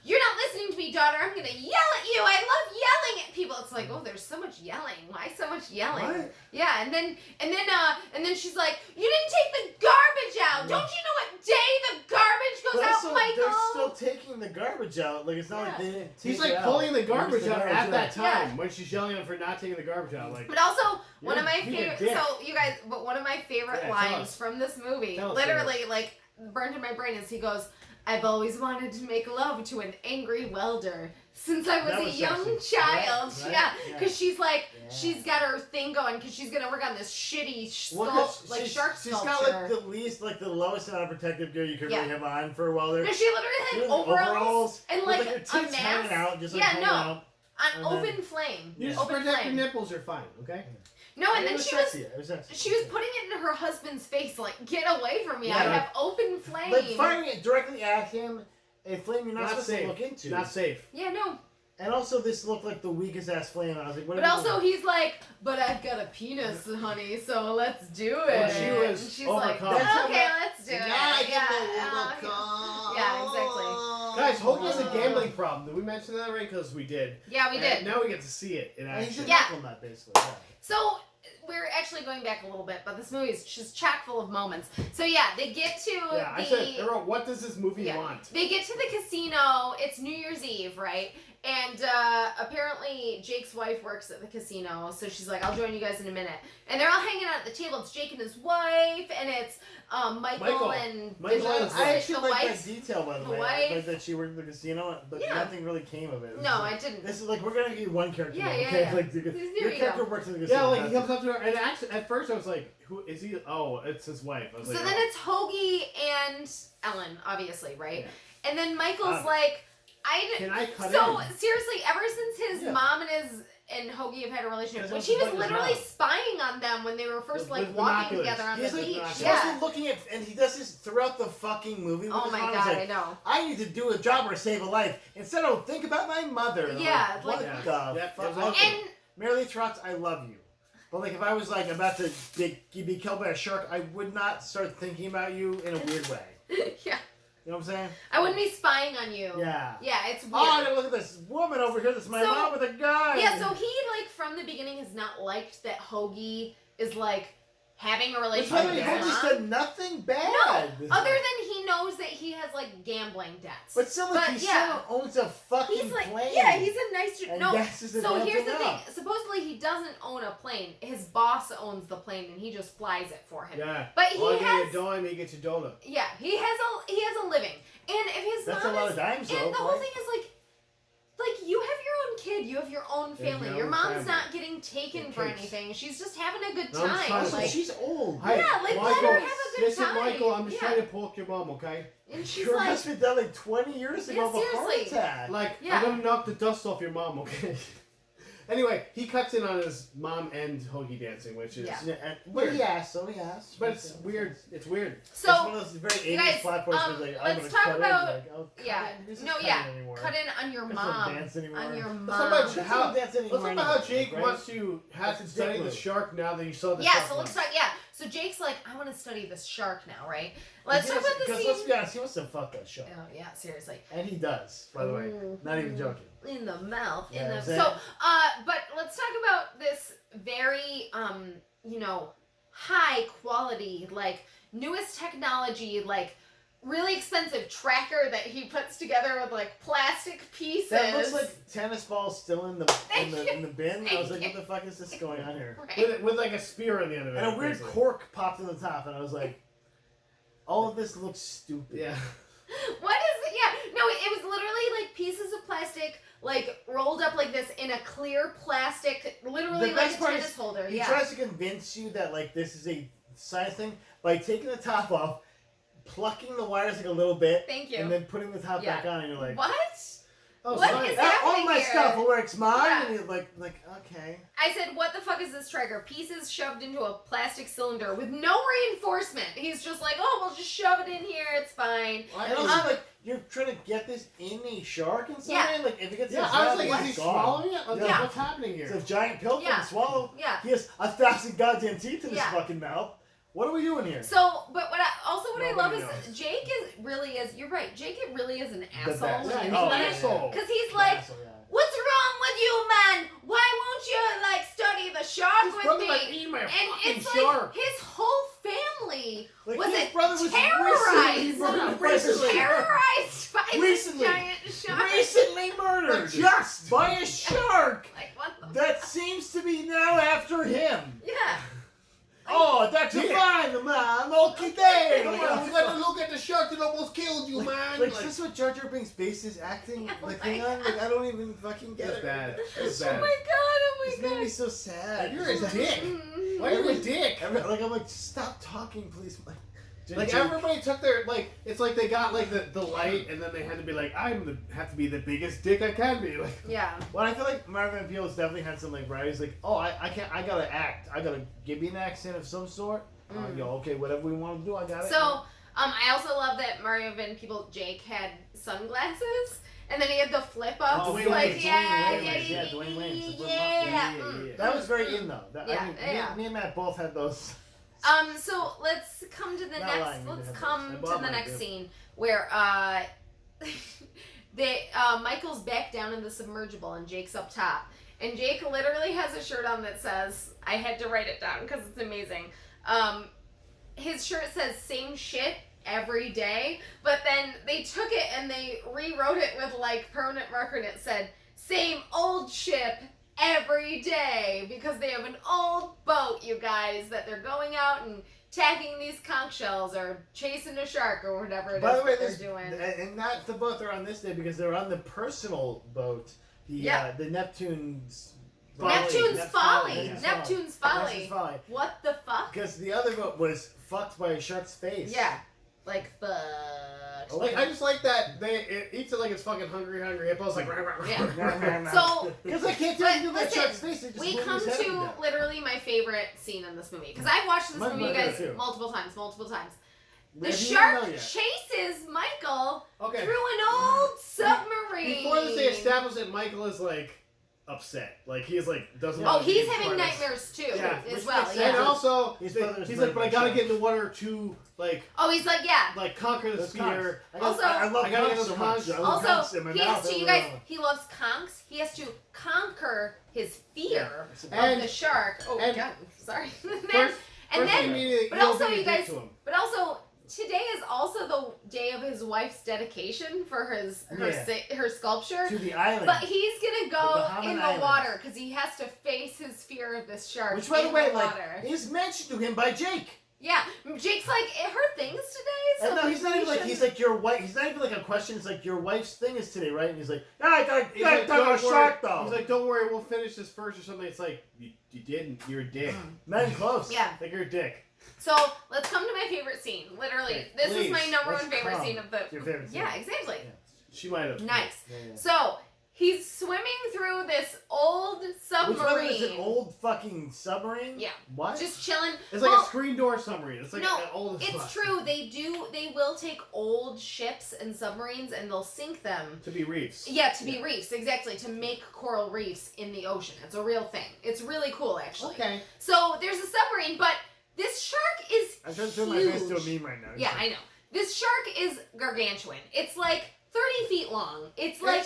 you're not listening to me, daughter. I'm gonna yell at you. I love yelling at people. It's like, oh, there's so much yelling. Why so much yelling?
What?
Yeah, and then she's like, you didn't take the garbage out. Don't you know what day the garbage goes
But
out,
also,
Michael?
they're still taking the garbage out. Like it's not like
Yeah.
they didn't.
He's
take
like
it out.
pulling the
They just
garbage
took
out
the
at that
garbage out.
time when she's yelling at him for not taking the garbage out. Like,
But also, one
You're
of my
being a
favorite.
dick.
So you guys, but one of my favorite
Yeah, tell
lines
us.
from this movie,
Tell us,
literally like burned in my brain, is he goes, "I've always wanted to make love to an angry welder since I was
That
a
was
young
sexy.
child."
Right, right,
Yeah,
yeah.
because she's like,
Yeah.
she's got her thing going because she's gonna work on this shitty
Well,
skull,
'cause
like
she's,
shark
she's
sculpture.
got like the least, like the lowest amount of protective gear you could
Yeah.
really have on for a welder.
no, she literally
She
had
has
overalls and
with,
like
her
a
tits
mask.
hanging out, just like
Yeah,
hanging
no.
out.
On
And
open flame.
you just
Open
protect your
flame.
nipples, you're fine, okay?
No, and
It
then
was
she was
sexy. It was sexy.
she was putting it in her husband's face, like, get away from me. I
Yeah.
have open flame.
Like firing it directly at him, a flame you're not,
Not
supposed
safe.
to look into.
Not safe.
Yeah, no.
And also, this looked like the weakest ass flame. I was like, what?
But
are you
also,
doing?
he's like, but I've got a penis, honey, so let's do it.
And she was
And she's
overcome.
like,
That's
okay,
how
let's do it.
Yeah,
Yeah, exactly.
Guys, Hope has a gambling problem. Did we mention that right? Because we did.
Yeah, we
And
did.
now we get to see it in
And he's
action.
a
Yeah.
nickel nut, basically. Yeah.
So we're actually going back a little bit, but this movie is just chock full of moments. So yeah, they get to
Yeah, I said, I wrote, what does this movie
Yeah.
want?
They get to the casino. It's New Year's Eve, right? And apparently Jake's wife works at the casino, so she's like, I'll join you guys in a minute. And they're all hanging out at the table. It's Jake and his wife, and it's Michael and
Michael
Vision,
and his
I actually
the
like
wife.
that detail, by the
the
way.
wife.
Like that she worked at the casino, but
Yeah.
nothing really came of it. It was
No,
like,
I didn't.
This is like, we're going to give you one character.
Yeah,
now,
yeah,
okay?
yeah.
Like,
Here
your
you
character
go.
works at the casino.
Yeah, like he
that's
comes up to her, and actually, at first I was like, "Who is he?" Oh, it's his wife. I was
So
like,
then
oh.
it's Hoagie and Ellen, obviously, right?
Yeah.
And then Michael's like,
Can I cut
So
in?
seriously, ever since his
Yeah.
mom and Hoagie have had a relationship,
Because
which
it
he
was
was
like his
literally
mom.
spying on them when they were first
With
like walking
binoculars.
together on
He's
the
like,
beach.
supposed
Yeah.
to be looking at, and he does this throughout the fucking movie. With
Oh
his
my
mom.
god,
He's
I
like,
know.
I need to do a job or save a life. Instead, I'll think about my mother. And I'm
Yeah,
like, what
like-
the
Yeah,
fuck?
it was awesome.
And
Marilee Trotz, I love you. But like, if I was like about to be killed by a shark, I would not start thinking about you in a weird way.
yeah,
You know what I'm saying?
I wouldn't be spying on you.
Yeah.
Yeah, it's weird.
Oh, I gotta look at this woman over here. That's my
So-
mom with a gun.
Yeah, so he like from the beginning has not liked that Hoagie is like having a
Which,
relationship
by the
with
way,
his
Hoagie's
mom.
done nothing bad.
No, other than he knows that he has like gambling debts.
But still, like,
But,
he
yeah.
still owns a fucking
He's like,
plane.
yeah, he's a nice dude.
And
No,
yes, is
so here's the
advancing
thing.
up.
Supposedly he doesn't own a plane. His boss owns the plane, and he just flies it for him.
Yeah.
But he
Well, I
has,
get your dime, he gets your donut.
yeah, he has a living, and if his
That's
mom
a lot
is,
of dimes, though.
and the whole
right?
thing is like you have your own kid, you have your own
Yeah,
family.
your
Your
own
mom's
family.
not getting taken
Your
for
kids.
anything. She's just having a good
No, I'm
time.
trying to-
Also,
Like,
she's old.
Hey,
Yeah, like, let
Michael,
her have a good
listen,
time.
Michael, I'm just
Yeah.
trying to poke your mom, okay?
and she's
Your
like,
husband died like 20 years ago
Yeah,
of a heart
seriously.
attack.
Like,
Yeah.
I'm gonna knock the dust off your mom, okay? Anyway, he cuts in on his mom and Hoagie dancing, which is...
Yeah.
Yeah, but he asked, so he asked.
But it's weird. It's weird.
It's one
so
of those very
you
80s
guys,
flat points where like, I'm
let's
gonna
talk
cut
about-
in. Like, oh, cut
yeah,
in. Who's
no,
this
yeah,
cutting anymore?
cut in on your
Guys don't
mom,
dance anymore.
on your
Let's
mom.
talk about
Guys don't
how...
dance anymore
Let's talk about how
anymore,
Jake
right?
wants to have to
That's a
study
dick
the
move.
shark now that you saw the
Yeah,
shark
so let's
once.
talk. Yeah, so Jake's like, I want to study this shark now, right? Let's talk about the
Because
scene.
let's be honest, he wants to fuck that shark.
Oh yeah, seriously.
And he does, by the way. Not even joking.
In the mouth,
Yeah,
in the
I'm
so.
saying-
But let's talk about this very high quality, like newest technology, like really expensive tracker that he puts together with like plastic pieces.
That looks like tennis balls still in the
Thank you.
in the bin. I was like,
Thank
what the fuck is this going on here?
Right.
With like a spear on the end of it.
And a weird
basically.
cork popped in the top, and I was like, all of this looks stupid.
Yeah.
What is it? Yeah, no, it was literally like pieces of plastic, like rolled up like this in a clear plastic, literally
The
like
best
a
part
tennis
is
holder.
He
Yeah.
tries to convince you that like this is a science thing by taking the top off, plucking the wires like a little bit,
Thank you.
and then putting the top
Yeah.
back on, and you're like,
What?
Oh,
What
sorry.
is
"Ah, all
happening
my
here?"
stuff works mine,
Yeah.
and you're like okay.
I said, what the fuck is this tracker? Pieces shoved into a plastic cylinder with no reinforcement. He's just like, oh, we'll just shove it in here. It's fine.
And also like you're trying to get this in a shark and
Yeah.
something. Like if it gets
Yeah,
in
I was
his
like,
mouth,
is he
it's gone.
swallowing it? I was like,
Yeah.
what's happening here?
It's a giant pill for him
Yeah.
to swallow.
Yeah.
He has 1,000 goddamn teeth in his
Yeah.
fucking mouth. What are we doing here?
So, but what I love
Nobody
is
knows.
Jake really is. You're right. Jake really is an
The
asshole.
best.
Yeah, he's
Oh,
an
yeah,
asshole.
Because he's like,
Asshole, yeah.
what's wrong with you, man? Why won't you like study the shark
His
with
brother
me?
like eating my
And
fucking
it's
shark.
like his whole family
Like,
was
his
it
brother was
terrorized?
recently
Terrorized by
Recently.
this giant shark.
recently murdered
Just
by a shark
Like what the?
that seems to be now after him.
Yeah.
Oh, that's
Yeah.
fine, man. Okay, there.
Come on, we gotta look at the shark that almost killed you, man.
Like, is this what Jar Jar Binks based his acting
Oh
like
my
thing on? Like, I don't even fucking get
It's
it.
bad. It's
Oh
bad.
my god! Oh
This
my
made me
god!
so sad.
You're a dick.
Mm.
Why are you a dick?
Like, I'm like, stop talking, please.
Like everybody took their it's like they got like the light and then they had to be like have to be the biggest dick I can be like.
Yeah.
Well, I feel like Marvin Peel's definitely had some like varieties. Like, oh, I can't. I gotta act. I gotta give me an accent of some sort. Yo, okay, whatever we want to do, I got it.
So, I also love that Mario Van Peebles Jake had sunglasses, and then he had the flip ups.
Oh, Dwayne
like,
Wayne,
yeah,
Dwayne
yeah,
Wayne,
yeah,
yeah, Dwayne Wayne, the flip-up.
yeah.
That was very in though. That,
Yeah,
I mean,
yeah.
me and Matt both had those.
So let's come to the
Not
next.
lying, we
Let's
did have
come
those. I
to
bought
the
mine,
next
too.
scene where Michael's back down in the submergible and Jake's up top, and Jake literally has a shirt on that says, I had to write it down because it's amazing. His shirt says "same shit every day," but then they took it and they rewrote it with like permanent marker, and it said same old ship every day because they have an old boat, you guys, that they're going out and tagging these conch shells or chasing a shark or whatever it
By
is
the way,
that they're doing.
and not the boat they're on this day because they're on the personal boat, the Neptune's.
Neptune's Folly.
Neptune's
Neptune's
Folly.
Folly. What the fuck?
Because the other boat was fucked by a shark's face.
Yeah. Like, fuck.
Like, I just like that it eats it like it's fucking hungry hippos. Like,
Yeah. So,
because I can't do
but
anything with that
listen,
shark's face. It just
we
wouldn't
come
his head
to
down.
literally my favorite scene in this movie. Because I've watched this
My
movie, you
mother
guys,
too.
multiple times. The
Have you
shark
know yet?
chases Michael
okay.
through an old submarine.
Before this, they established that Michael is like upset. Like he's like doesn't.
Oh,
want to
he's
be
having
part of-
nightmares too,
Yeah,
as
which
well.
makes
And
Yeah.
also,
His
he's
brother's
like,
played
but I
by
gotta
sharks.
get in the water to like
Oh, he's like, yeah.
conquer the
Those
sphere.
conchs.
Also-
I love
I gotta
conchs
get
so
those
much.
conchs.
I love conchs
Also,
in my
he has
mouth.
to, you guys, he loves conchs. He has to conquer his fear
And-
of the shark. Oh,
and-
God. Sorry.
First
But
but
also, you guys,
to him.
but also, today is also the day of his wife's dedication for her sculpture.
to the island.
But he's gonna
The
go
Bahama
in the
Islands.
water because he has to face his fear of this shark.
Which, by the
in
way,
water.
is mentioned to him by Jake.
Yeah, Jake's like, her thing's today. So
And no, he's not even like,
we
he's
should-"
like your wife. He's not even like a question. It's like your wife's thing is today, right? And he's like, yeah, I
He's
gotta
like,
talk about
"Don't
shark
worry."
though.
He's like, don't worry, we'll finish this first or something. It's like, you didn't. You're a dick.
not even close.
Yeah.
Like you're a dick.
So let's come to my favorite scene. Literally,
Okay,
this is
please,
my number
let's
one favorite
come
scene of the.
to your favorite scene.
Yeah, exactly.
She might have.
Nice.
Yeah.
So he's swimming through this old
Which one
submarine.
is an old fucking submarine?
Yeah.
What?
Just chilling.
It's like
Well,
a screen door submarine. It's like
no,
an old as
It's
fuck.
true. They will take old ships and submarines and they'll sink them.
To be reefs.
Yeah, to be reefs, exactly. To make coral reefs in the ocean. It's a real thing. It's really cool, actually.
Okay.
So there's a submarine, but this shark is
I'm trying to turn
huge.
my face to a meme right now.
Yeah, I know. This shark is gargantuan. It's like 30 feet long. It's like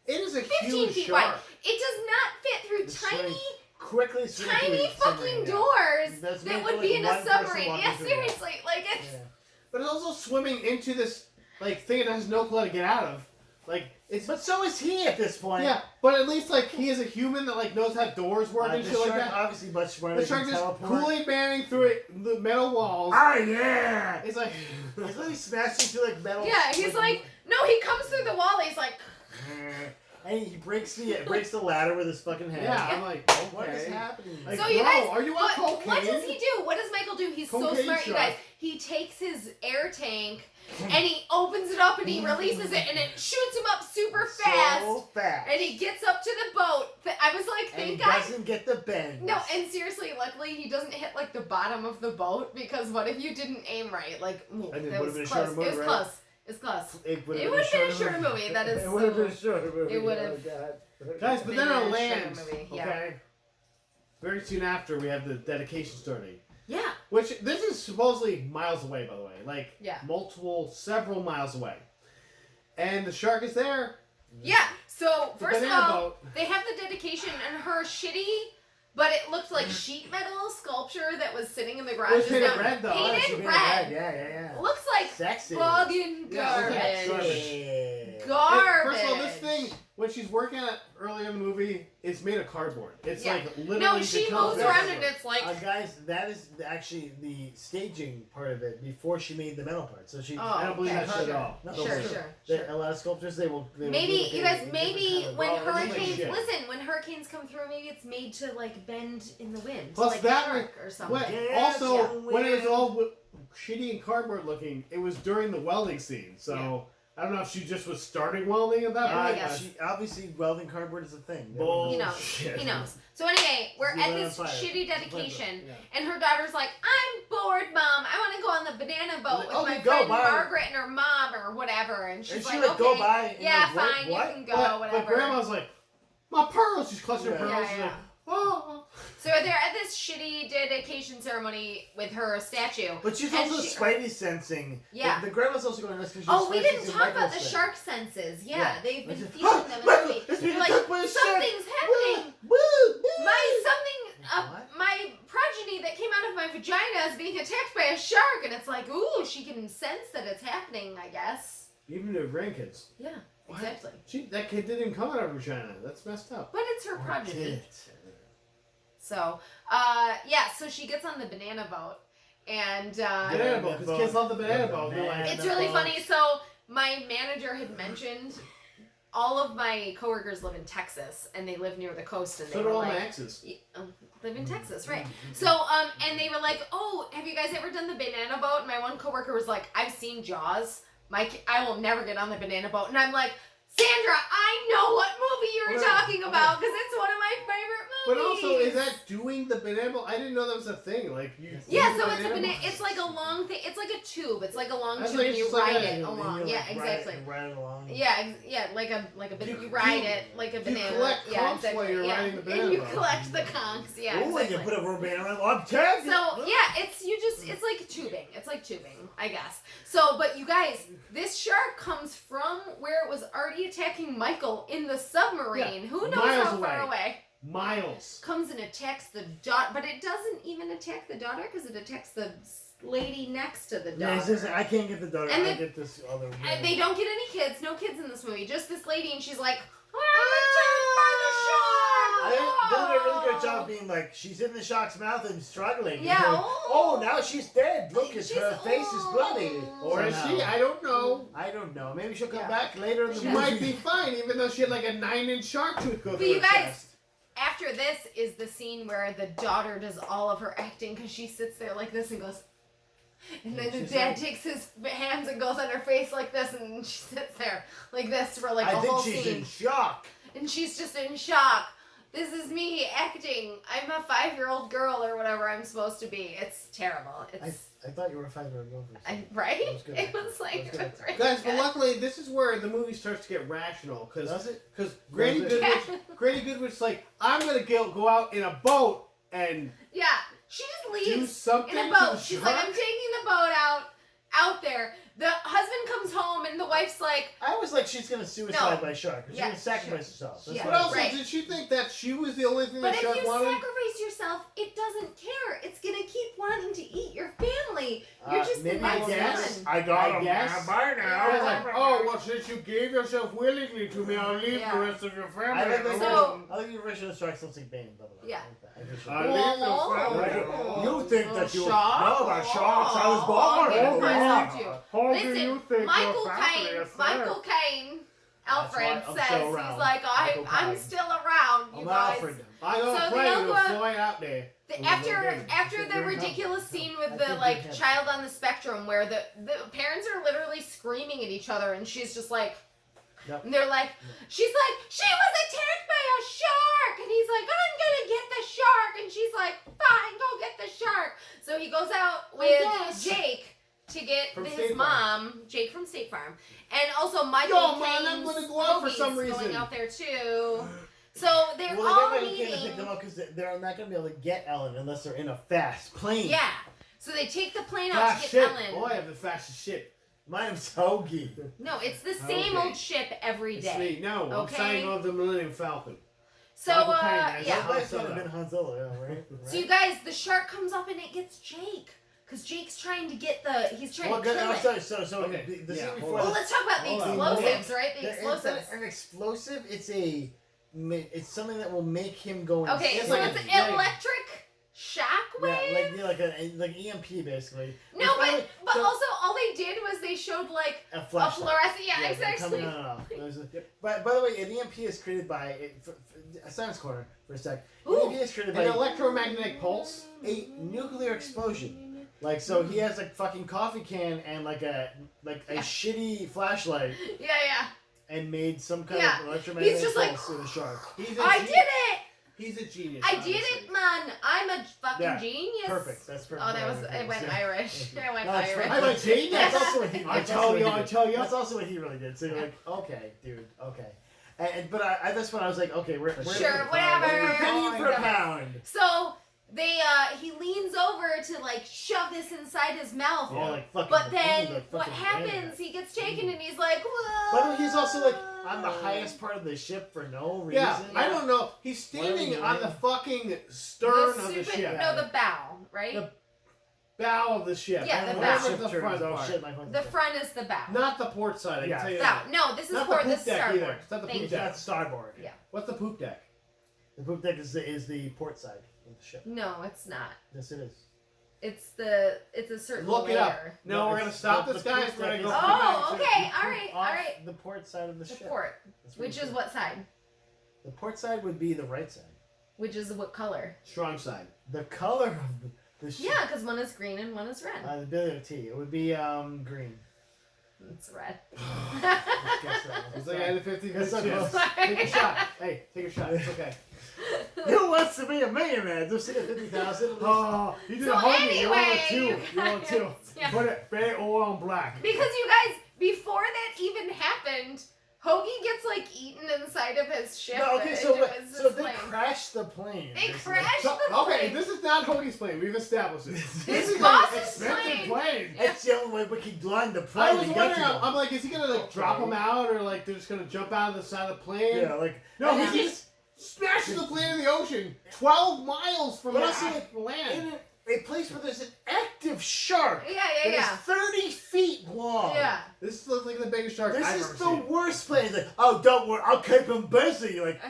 It is a
15
huge
feet
shark.
wide. It does not fit through
It's
tiny,
like quickly swim through
tiny
a submarine,
fucking
yeah.
doors
That's made
that
for,
would
like,
be in a
one person
submarine.
walking
Yeah,
through
seriously. Like, it's...
Yeah.
But it's also swimming into this like thing it has no clue how to get out of. Like it's
But so is he at this point.
yeah, but at least like he is a human that like knows how doors work and
the
shit like
shark
that.
obviously much smarter.
The
They
shark
can
just
teleport.
Kool-Aid manning through it, the metal walls.
Ah, yeah!
It's like
He's like smashing through like metal.
Yeah, he's like... No, he comes through the wall. He's like...
And he breaks the ladder with his fucking hand.
yeah, I'm like okay.
What is happening?
Like,
So you
bro,
guys,
are you on cocaine?
what does he do? What does Michael do? He's so
Cocaine
smart, you
shark.
guys. He takes his air tank and he opens it up and he releases it and it shoots him up super fast.
So fast.
And he gets up to the boat. I was like,
And he
thank God.
doesn't get the bend.
No, and seriously, luckily he doesn't hit like the bottom of the boat because what if you didn't aim right? Like, ooh,
And it
that
would've
was
been a
close.
shorter movie,
It was
right?
close. It's close.
It would
It
have
would've
been
been a shorter movie. That is
It would have been a
so-
shorter movie.
it would've
Oh, God.
Guys, but then
been
it
a
lands.
shorter movie, yeah.
Okay. Very soon after, we have the dedication starting.
Yeah.
Which this is supposedly miles away, by the way, like
Yeah.
several miles away. And the shark is there.
Yeah. So
The
first of
banana
all,
boat.
they have the dedication and her shitty, but it looked like sheet metal sculpture that was sitting in the garage.
It was
is
painted
now
red, though.
Oh,
Painted
she made it
red.
Yeah.
Looks like
Sexy.
fucking
Yeah,
garbage.
garbage.
Garbage.
First of all, this thing when she's working at earlier in the movie is made of cardboard. It's
Yeah.
like literally.
No, she
becomes
moves around
cardboard.
and it's like.
Guys, that is actually the staging part of it before she made the metal part. So she.
Oh,
I don't believe
okay,
that shit
sure.
at all.
No,
Sure,
no,
sure.
There, a lot of sculptures they will.
Maybe
do
you
it
guys.
in
Maybe
different kind of-
when
well, it's like
hurricanes
shit.
listen, when hurricanes come through, maybe it's made to like bend in the wind,
Plus
like
that
a shark or something.
What,
Yeah,
also,
yeah.
when it was all shitty and cardboard looking, it was during the welding scene. So
Yeah.
I don't know if she just was starting welding at that
Yeah, I
point.
guess.
She obviously welding cardboard is a thing.
Bull.
He knows.
Shit.
He knows. So anyway, we're
You
at
light
this
on fire.
shitty dedication,
Yeah.
and her daughter's like, "I'm bored, Mom. I want to go on the banana boat with
Okay,
my
go,
friend
bye."
Margaret and her mom or whatever." And she's
And she
like,
like go
"Okay,
by. And
yeah,
like,
fine,
what?
you can go,
But
whatever."
grandma's like, my pearls. She's clutching her
Yeah.
pearls.
Yeah,
She's
yeah.
like, oh.
So they're at this shitty dedication ceremony with her statue.
But she's
And
also
she-
Spidey sensing.
Yeah.
The grandma's also going nuts because she's
Oh, we
Spidey
didn't
sensing
talk about
Michael's
the
thing.
shark senses. Yeah,
Yeah.
they've been
Like,
teaching them in the
Michael,
movie.
it's being
They're
attacked by a
like,
shark.
something's happening.
Woo, woo. What?
My progeny that came out of my vagina is being attacked by a shark, and it's like, ooh, she can sense that it's happening, I guess.
Even their grandkids.
Yeah. Exactly.
That kid didn't come out of her vagina. That's messed up.
But it's her progeny. So, so she gets on the banana boat, and
Banana boat, because kids love the banana boat. They're like,
it's really funny. So my manager had mentioned all of my coworkers live in Texas, and they live near the coast, and they
so
were
do all
like,
my exes.
live in Texas, right? So, and they were like, "Oh, have you guys ever done the banana boat?" And my one coworker was like, "I've seen Jaws. I will never get on the banana boat." And I'm like, "Sandra, I know what movie you're talking about because it's one of my favorite
But
movies."
also, is that doing the banana boat? I didn't know that was a thing. Like you.
Yeah,
do
so
the
it's a banana.
boat?
It's like a long thing. It's like a tube. It's like a long
That's
tube,
like
and you
just like
ride
a-
it along. Yeah, exactly.
Ride it along.
Yeah, like a you ride it like a
you
banana.
collect
Yeah,
conchs
exactly.
while you're
Yeah,
riding the banana
and you
boat.
collect the conchs. Yeah,
Oh,
exactly.
you put a rubber band around. I'm tagged.
So yeah, it's like tubing. It's like tubing, I guess. So, but you guys, this shark comes from where it was already attacking Michael in the submarine.
Yeah,
Who knows
miles
how far away?
Miles.
Comes and attacks the daughter, but it doesn't even attack the daughter because it attacks the lady next to the daughter.
Yeah, it's just, I can't get the daughter.
And
I
then-
get this other.
And they don't get any kids, no kids in this movie, just this lady, and she's like, "I'm attacked by the shark!"
Doesn't a really good job being like, she's in the shark's mouth and struggling.
Yeah,
You're like,
oh.
oh, now she's dead. Look,
She's-
her face is bloody.
Or is
Somehow.
she? I don't know.
I don't know. Maybe she'll come
Yeah.
back later in the
She
movie.
might be fine, even though she had like a 9-inch shark tooth go
But
through
you
her
guys-
chest.
After this is the scene where the daughter does all of her acting because she sits there like this and goes, and then the
She's
dad
like-
takes his hands and goes on her face like this, and she sits there like this for like
I
a
think
whole
she's
scene,
in shock.
and she's just in shock. This is me acting. I'm a 5-year-old girl or whatever I'm supposed to be. It's terrible. It's
I thought you were a 5-year-old girl. For a second.
right.
That was good.
It was like
That was good.
really
Guys, but
good.
luckily this is where the movie starts to get rational because
Does it?
Granny
Does it?
Goodrich, Granny Goodrich's like, I'm gonna go out in a boat and
Yeah, she just
do
leaves.
something
In a
to
boat.
the
She's
shark.
like, I'm taking the boat out there. The husband comes home and the wife's like,
I was like, she's gonna suicide
No.
by shark. She's
Yeah,
gonna sacrifice herself. That's
Yeah.
what
But
I
also,
Right.
did she think that she was the only thing
but
the
if
shark
you
wanted?
sacrifice yourself, it doesn't care. It's gonna keep wanting to eat your family. You're just the
maybe
next
I guess.
one.
I got
I
him.
guess.
Bye now.
I was like, oh, well, since you gave yourself willingly to me, I'll leave
Yeah.
the rest of your family.
I think
So-
I think the original shark looks like Bane, by the way.
Yeah.
I think so.
I leave the family.
Oh.
You think that you
Shark?
know about sharks? I was born.
Okay,
Oh,
fine,
yeah.
so too.
How
Listen, Michael Caine, Alfred
That's why I'm
says,
still
he's
around.
like,
Michael
I'm
Caine.
still around, you
I'm
guys.
Alfred.
I got
So
a
the
plane
young
to
one-
fly out there.
After the ridiculous scene with the like child on the spectrum where the parents are literally screaming at each other and she's just like
Yep.
and they're like she's like she was attacked by a shark and he's like I'm gonna get the shark and she's like fine go get the shark so he goes out with
guess.
Jake to get
From
his
State
mom Jake from State Farm and also Michael
Yo, man, I'm
Caine's
gonna go out for some
Toby's going
reason.
out there too so they're
Well,
all
they're not going to pick
meeting
them up because they're not going to be able to get Ellen unless they're in a fast plane.
yeah so they take the plane out
Fast
to get
shit.
Ellen
Oh, I have the fastest shit.
My name's Hoagie.
No, it's the same
Okay.
old ship every
It's
day.
me. No, I'm
Okay.
signing off the Millennium Falcon.
So,
Michael Caine, guys.
yeah.
That might
Solo.
have been Han Solo, yeah, right?
So you guys, the shark comes up and it gets Jake. Because Jake's trying to get he's trying to kill it.
So
Okay,
the
yeah,
scene
hold
before
Well,
this,
let's talk about the
Hold on.
explosives, right? The
it's
explosives.
an explosive. It's something that will make him go
Okay,
insane.
so
like
it's
a
an
dragon.
electric shockwave?
like EMP basically.
No,
It's
but
probably-
but
so-
also all they did was they showed like
a
a
flashlight.
fluorescent. Yeah,
they're
exactly.
coming on and off. But by the way, an EMP is created by a science corner for a sec.
Ooh.
EMP is created
An
by
electromagnetic pulse.
a nuclear explosion. Like so, he has a fucking coffee can and like a
Yeah.
shitty flashlight,
Yeah.
and made some kind
Yeah.
of electromagnetic
He's just like,
pulse in the shark.
He's a
I
ge-
did it!
He's a genius.
I did
honestly.
it, man! I'm a fucking
Yeah,
genius.
Perfect. That's perfect.
Oh, that was I went
Yeah.
Irish. I went
No, it's
Irish.
fine.
I'm a genius.
That's also what he.
I
that's
tell
also
you,
what he
I
did.
tell you.
That's also what he really did. So you're like, okay, dude, okay. But I that's when I was like, okay, we're
Sure, whatever.
We're penny for a
Whatever.
pound.
So he leans over to like shove this inside his mouth.
Yeah, like fucking.
But then
like
what
fucking
happens? He gets taken and he's like, whoa.
By the way, he's also like on the highest part of the ship for no reason.
Yeah, I don't know. He's
What are we
standing
doing?
on the fucking stern
the
of the
stupid,
ship.
no, the bow, right?
The-
bow of the ship.
Yeah, the
And
bow.
whatever
Ship
the
turns.
front
Oh
part.
shit, my phone's
The
dead.
front is the bow.
Not the port side. I can
Yeah.
tell you
Bow.
that.
No, this is
Not
port.
the
This
poop
is
deck
starboard.
either. It's not the
Thank
poop
you.
deck.
That's starboard.
Yeah.
What's the poop deck?
The poop deck is the port side of the ship.
No, it's not.
Yes, it is.
It's a certain
Look it up.
layer.
No, we're gonna
it's-
stop
the
this guy.
poop
We're gonna
deck
go.
is-
Oh,
back to-
okay.
You
All right.
poop
All
off
right.
The port side of the
The
ship.
port,
That's what
which
you
is
said.
what side?
The port side would be the right side.
Which is what color?
Strong side.
The color of the ship.
Yeah, because one is green and one is red.
The ability of tea. It would be green.
It's red.
Let's guess that.
It's like I had a 50
That's so
chance.
close.
Take a shot. Hey, take a shot. It's okay.
Who wants to be a millionaire? Just get 50,000.
Oh, you did
So
a homie.
anyway,
You want a two.
you
You want a two.
guys- yeah.
Put it red or on black.
Because you guys, before that even happened, Hoagie gets like eaten inside of his ship.
No, okay,
and
so
it
wait,
was
so
his
they
plane.
crashed the plane.
They
basically.
crashed
So,
the
okay,
plane.
this is not Hoagie's plane. We've established it.
His
This is
boss's
an expensive plane.
That's the only way we can line the
I
plane.
was
to get
wondering,
to them.
I'm like, is he gonna like drop him out or like they're just gonna jump out of the side of the plane?
Yeah, like
No,
Yeah.
he just smashes the plane in the ocean 12 miles from
But
the
also,
land.
in a place where there's an active shark
Yeah,
that
yeah,
is 30 feet long.
yeah.
This looks like the biggest shark
This
I've
is
ever
the
seen.
worst plane. It's like, oh, don't worry, I'll keep him busy. Like,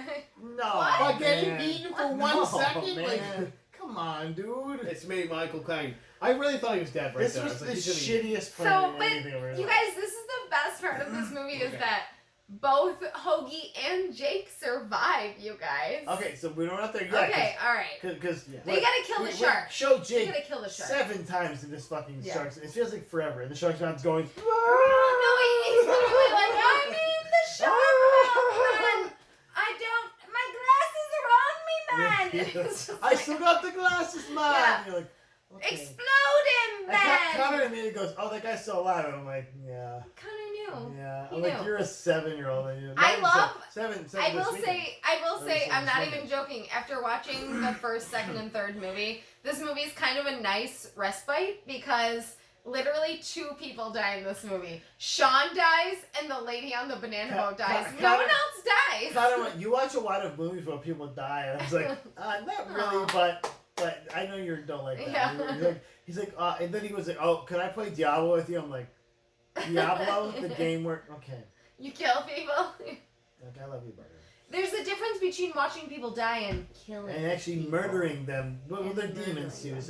no.
What?
But getting
man.
eaten for
No,
1 second?
man.
Like,
Come on, dude.
it's me, Michael Klein. I really thought he was dead right
This
there. I
was the
like, he's gonna
shittiest plane
So,
in
but
anything I've ever
you guys, this is the best part of this movie is
Okay.
that both Hoagie and Jake survive, you guys.
Okay, so we're not there yet.
Okay, alright.
Because
Yeah.
They gotta kill the shark.
Show
You
Jake
gotta kill the shark.
7 times in this fucking
Yeah.
shark. It feels like forever. And the shark's mouth's going.
No, he's literally like, I'm in the shark mouth, man. I don't. My glasses are on me, man. It's just
I
like,
still got the glasses, man.
Yeah.
And you're like, okay.
explode him, man.
Connor immediately goes, oh, that guy's still alive. And I'm like, yeah.
Connor knew.
Yeah.
He
I'm like,
knew.
you're a 7-year-old. And you're
I
not even
love-
seven
I will
this weekend.
say, I'm not
This
even
weekend.
joking. After watching the first, second, and third movie, this movie is kind of a nice respite because literally 2 people die in this movie. Sean dies, and the lady on the banana boat dies. No
Connor-
one else dies.
Connor, you watch a lot of movies where people die, and I was like, not really,
Aw.
but I know you don't like that.
Yeah.
He's like, and then he was like, oh, can I play Diablo with you? I'm like, Diablo, the game where, okay,
You kill people.
like, I love you, brother.
There's a difference between watching people die and killing
And actually
people.
murdering them. Well,
And
they're
murdering
demons too.
them.
So